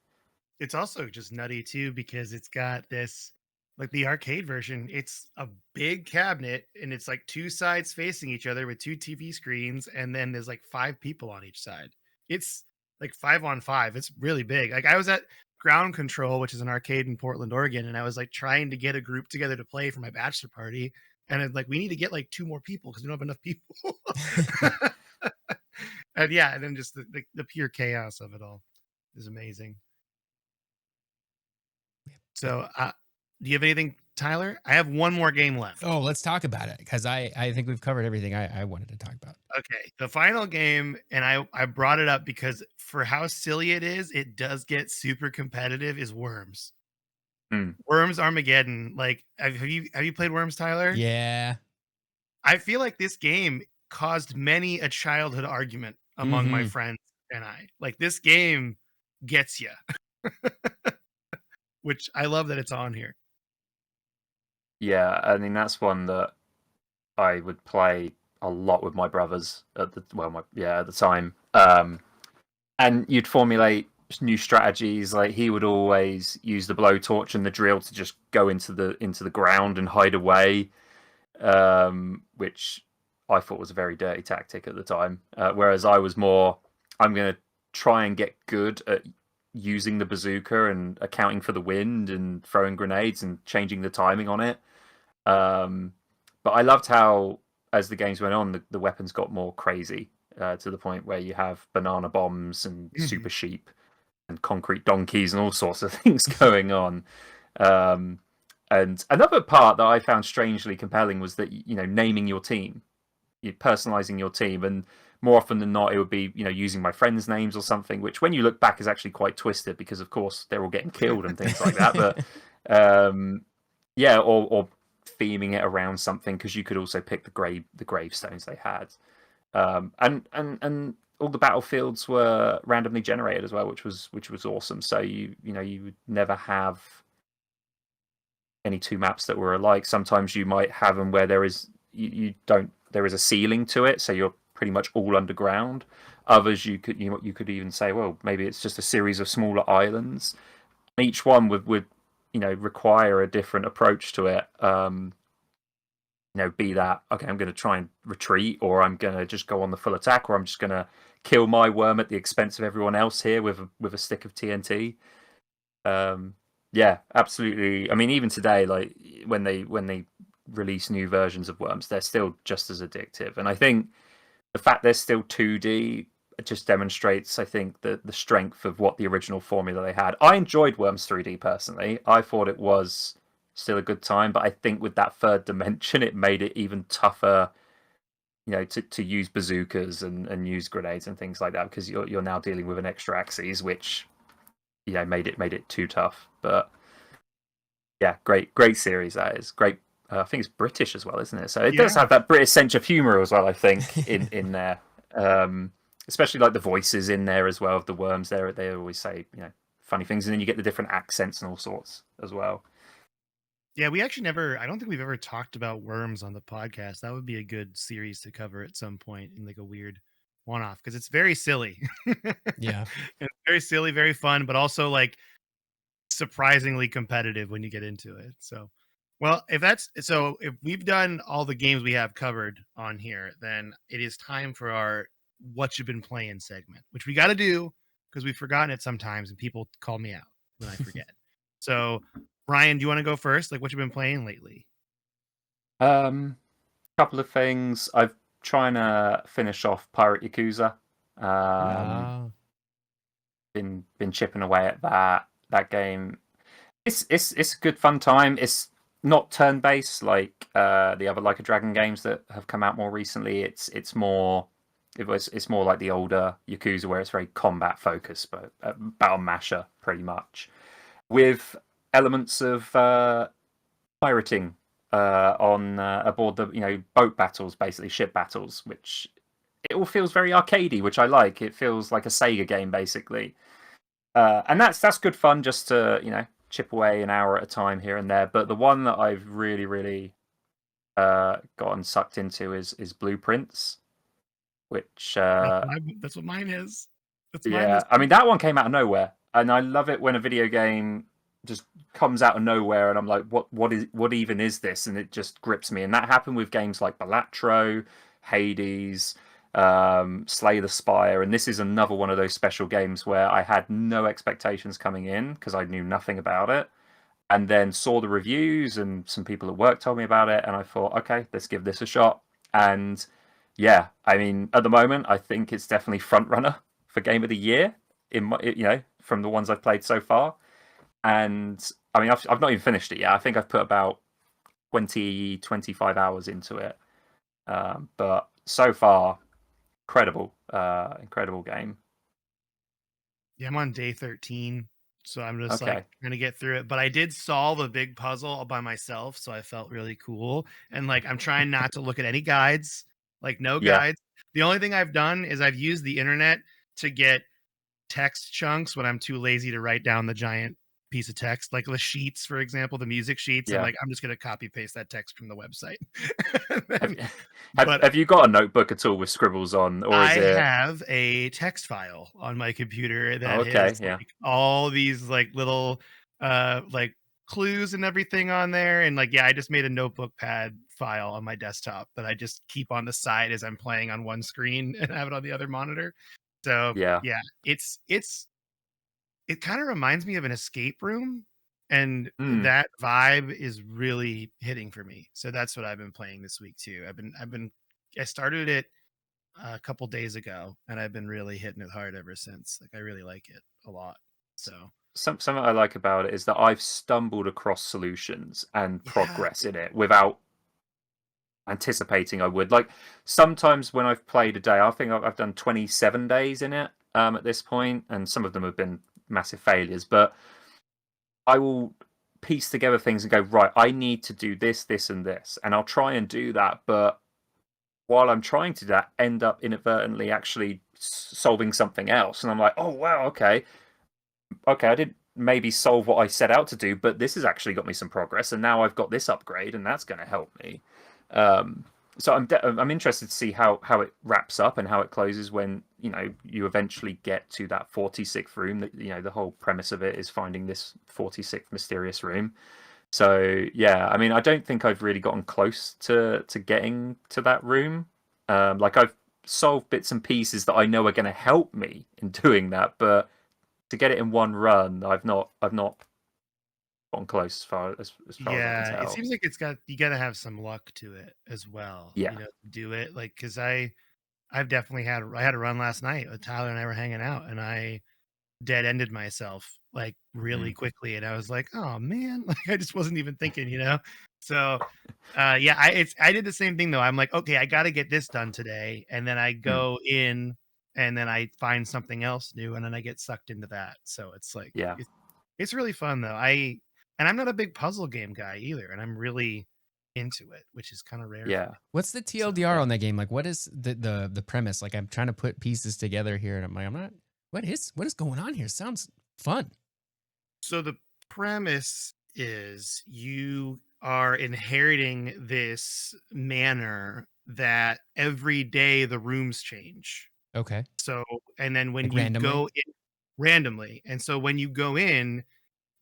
It's also just nutty too because it's got this like the arcade version. It's a big cabinet and it's like 2 sides facing each other with 2 TV screens, and then there's like 5 people on each side. It's like 5 on 5. It's really big. Like I was at Ground Control, which is an arcade in Portland, Oregon, and I was like trying to get a group together to play for my bachelor party, and it's like we need to get like 2 more people because we don't have enough people. And yeah, and then just the pure chaos of it all is amazing. So, do you have anything Tyler, I have one more game left. Oh, let's talk about it because I think we've covered everything I wanted to talk about. Okay, the final game, and I brought it up because for how silly it is, it does get super competitive. Is Worms. Worms Armageddon. Like, have you played Worms, Tyler? Yeah. I feel like this game caused many a childhood argument among my friends and I. Like, this game gets you, which I love that it's on here. Yeah, I mean that's one that I would play a lot with my brothers at the at the time. And you'd formulate new strategies. Like he would always use the blowtorch and the drill to just go into the ground and hide away, which I thought was a very dirty tactic at the time. Whereas I was more, I'm going to try and get good at using the bazooka and accounting for the wind and throwing grenades and changing the timing on it. But I loved how, as the games went on, the weapons got more crazy to the point where you have banana bombs and super sheep and concrete donkeys and all sorts of things going on. And another part that I found strangely compelling was that, you know, naming your team, personalizing your team, and more often than not, it would be, you know, using my friends' names or something, which when you look back is actually quite twisted because, of course, they're all getting killed and things like that. But yeah, or theming it around something because you could also pick the gravestones they had, and all the battlefields were randomly generated as well, which was awesome. So you would never have any two maps that were alike. Sometimes you might have them where there is a ceiling to it, so you're pretty much all underground. Others you could even say, well, maybe it's just a series of smaller islands. Each one would require a different approach to it. Be that, okay, I'm going to try and retreat, or I'm going to just go on the full attack, or I'm just going to kill my worm at the expense of everyone else here with a stick of TNT. Yeah, absolutely. I mean, even today, like when they release new versions of Worms, they're still just as addictive. And I think the fact they're still 2D just demonstrates, I think, the strength of what the original formula they had. I enjoyed Worms 3D personally. I thought it was still a good time, but I think with that third dimension, it made it even tougher, to use bazookas and use grenades and things like that, because you're now dealing with an extra axis, which made it too tough. But yeah, great series that is. Great. I think it's British as well, isn't it? So it does have that British sense of humor as well, I think, in there. Especially like the voices in there as well of the worms. They always say funny things, and then you get the different accents and all sorts as well. Yeah, we actually I don't think we've ever talked about Worms on the podcast. That would be a good series to cover at some point in like a weird one-off, because it's very silly. Yeah. It's very silly, very fun, but also like surprisingly competitive when you get into it. So, well, if we've done all the games we have covered on here, then it is time for our What You've Been Playing segment, which we got to do because we've forgotten it sometimes and people call me out when I forget. So, Ryan, do you want to go first? Like, what you've been playing lately? Couple of things. I've trying to finish off Pirate Yakuza. Been chipping away at that game. It's a good fun time. It's not turn based like the other Like a Dragon games that have come out more recently. It's more like the older Yakuza, where it's very combat focused, but battle masher pretty much, with elements of pirating on aboard the boat battles, basically ship battles, which it all feels very arcadey, which I like. It feels like a Sega game basically, and that's good fun just to chip away an hour at a time here and there. But the one that I've really gotten sucked into is Blueprints, which that's what mine is. I mean, that one came out of nowhere, and I love it when a video game just comes out of nowhere and I'm like, what even is this? And it just grips me. And that happened with games like Balatro, Hades, Slay the Spire, and this is another one of those special games where I had no expectations coming in because I knew nothing about it, and then saw the reviews and some people at work told me about it, and I thought, okay, let's give this a shot. And yeah, I mean, at the moment, I think it's definitely front runner for Game of the Year from the ones I've played so far. And I mean, I've not even finished it yet. I think I've put about 20, 25 hours into it. But so far, incredible game. Yeah, I'm on day 13, so I'm just Okay. like trying to get through it. But I did solve a big puzzle all by myself, so I felt really cool. And like I'm trying not to look at any guides, like no Yeah. guides. The only thing I've done is I've used the internet to get text chunks when I'm too lazy to write down the giant piece of text, like the sheets, for example, the music sheets. I'm Yeah. like, I'm just gonna copy paste that text from the website. Have, But have you got a notebook at all with scribbles on, or is I it? have a text file on my computer that Okay, has yeah. like all these like little like clues and everything on there. And like, yeah, I just made a notebook pad file on my desktop that I just keep on the side as I'm playing on one screen and have it on the other monitor. So Yeah. yeah, it kind of reminds me of an escape room, and Mm. that vibe is really hitting for me. So that's what I've been playing this week too. I started it a couple days ago, and I've been really hitting it hard ever since. Like I really like it a lot. So Something I like about it is that I've stumbled across solutions and yeah, progress in it without anticipating I would. Like sometimes when I've played a day, I think I've done 27 days in it at this point, and some of them have been massive failures. But I will piece together things and go, right, I need to do this, this, and this, and I'll try and do that. But while I'm trying to do that, end up inadvertently actually solving something else, and I'm like, oh wow, okay, I did maybe solve what I set out to do, but this has actually got me some progress, and now I've got this upgrade, and that's going to help me. So I'm interested to see how it wraps up and how it closes when you eventually get to that 46th room. That the whole premise of it is finding this 46th mysterious room. So yeah, I mean, I don't think I've really gotten close to getting to that room. Like I've solved bits and pieces that I know are going to help me in doing that, but to get it in one run, I've not gotten close as far as I can yeah, it tell. seems like you got to have some luck to it as well. Yeah. To do it. Like because I've definitely I had a run last night. Tyler and I were hanging out, and I dead ended myself like really Mm. quickly, and I was like, oh man, like I just wasn't even thinking. So yeah, I did the same thing though. I'm like, okay, I got to get this done today, and then I Mm. go in, and then I find something else new, and then I get sucked into that. So it's like, Yeah. it's really fun though. And I'm not a big puzzle game guy either, and I'm really into it, which is kind of rare for Yeah. me. What's the So, TLDR yeah. on that game? Like, what is the premise? Like, I'm trying to put pieces together here, and I'm like, I'm not. What is going on here? Sounds fun. So the premise is you are inheriting this manor that every day the rooms change. Okay, So, and then when like you randomly. go in randomly, and so when you go in,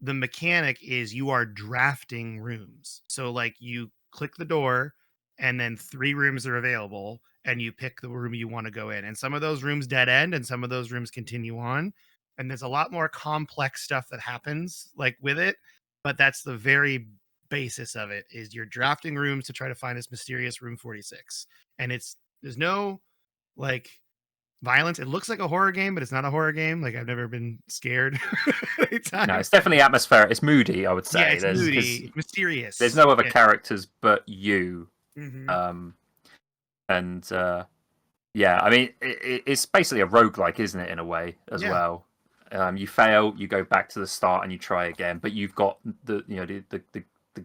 the mechanic is you are drafting rooms. So, like, you click the door, and then 3 rooms are available, and you pick the room you want to go in. And some of those rooms dead end, and some of those rooms continue on. And there's a lot more complex stuff that happens, like with it. But that's the very basis of it is you're drafting rooms to try to find this mysterious room 46. And there's no like violence. It looks like a horror game, but it's not a horror game. Like I've never been scared No, anytime. it's definitely atmospheric. It's moody, I would Yeah, say. it's Because moody, it's mysterious. there's no other Yeah. characters but you. Mhm. And yeah, I mean, it's basically a roguelike, isn't it, in a way, as Yeah. well. You fail, you go back to the start and you try again, but you've got the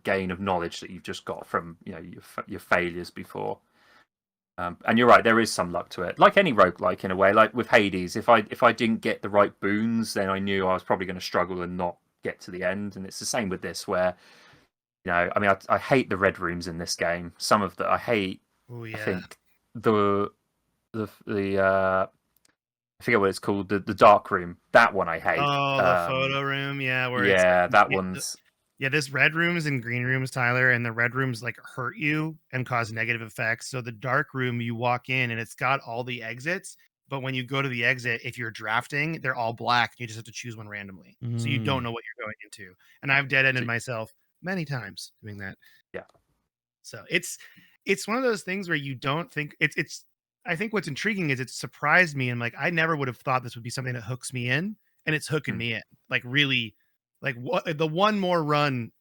gain of knowledge that you've just got from your failures before. And you're right, there is some luck to it, like any roguelike in a way. Like with Hades, if I didn't get the right boons, then I knew I was probably going to struggle and not get to the end. And it's the same with this, where I mean, I hate the red rooms in this game. Some of the I hate. Oh I yeah. think the I forget what it's called, the dark room. That one I hate. Oh, the photo room, yeah, where it's like Yeah, that one's yeah, there's red rooms and green rooms, Tyler, and the red rooms like hurt you and cause negative effects. So the dark room, you walk in and it's got all the exits, but when you go to the exit, if you're drafting, they're all black. You just have to choose one randomly, so you don't Mm. know what you're going into. And I've dead ended so- myself many times doing that. yeah, So it's one of those things where you don't think it's I think what's intriguing is it surprised me, and like I never would have thought this would be something that hooks me in, and it's hooking Hmm. me in. Like really, like what the one more run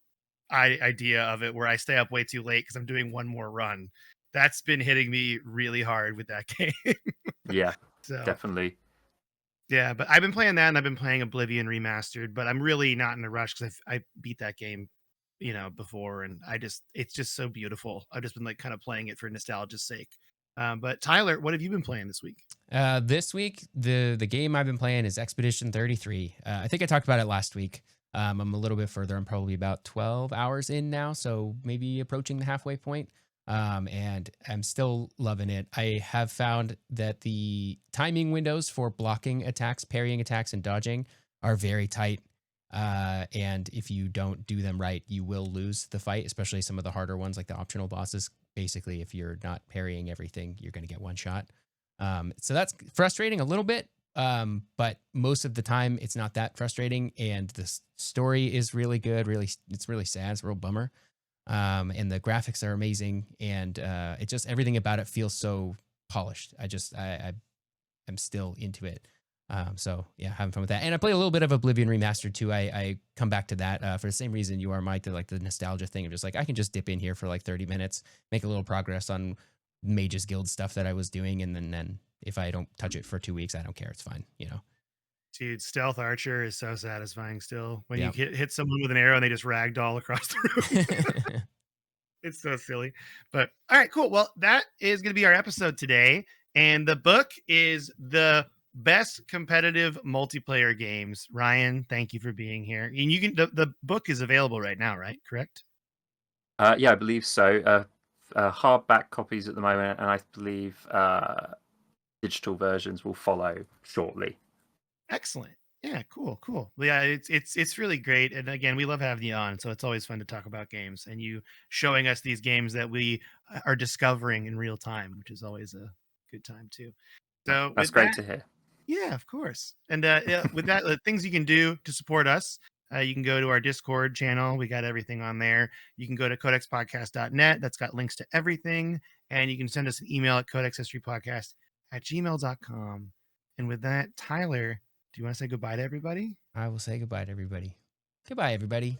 idea of it where I stay up way too late because I'm doing one more run. That's been hitting me really hard with that game. Yeah, So definitely. yeah, but I've been playing that and I've been playing Oblivion Remastered, but I'm really not in a rush because I beat that game, before, and it's just so beautiful. I've just been like kind of playing it for nostalgia's sake. But Tyler, what have you been playing this week? This week, the game I've been playing is Expedition 33. I think I talked about it last week. I'm a little bit further. I'm probably about 12 hours in now, so maybe approaching the halfway point. And I'm still loving it. I have found that the timing windows for blocking attacks, parrying attacks, and dodging are very tight. And if you don't do them right, you will lose the fight, especially some of the harder ones like the optional bosses. Basically, if you're not parrying everything, you're going to get one shot. So that's frustrating a little bit. But most of the time it's not that frustrating. And the story is really good. It's really sad. It's a real bummer. And the graphics are amazing. And it just, everything about it feels so polished. I'm still into it. So yeah, having fun with that. And I play a little bit of Oblivion Remastered too. I come back to that for the same reason you are, Mike, like the nostalgia thing of just like, I can just dip in here for like 30 minutes, make a little progress on Mages Guild stuff that I was doing. And then if I don't touch it for 2 weeks, I don't care. It's fine. Dude, Stealth Archer is so satisfying still. When Yeah. you hit someone with an arrow and they just ragdoll across the room. It's so silly. But all right, cool. Well, that is going to be our episode today. And the book is The Best Competitive Multiplayer Games. Ryan, thank you for being here. And you can the book is available right now, right? Correct? Yeah, I believe so. Hardback copies at the moment, and I believe digital versions will follow shortly. Excellent. Yeah, cool. Well, yeah, it's really great. And again, we love having you on. So it's always fun to talk about games and you showing us these games that we are discovering in real time, which is always a good time too. So That's with great that, to hear. yeah, of course. And yeah, with that, things you can do to support us, you can go to our Discord channel. We got everything on there. You can go to codexpodcast.net. That's got links to everything. And you can send us an email at codexhistorypodcast@gmail.com. And with that, Tyler, do you want to say goodbye to everybody? I will say goodbye to everybody. Goodbye, everybody.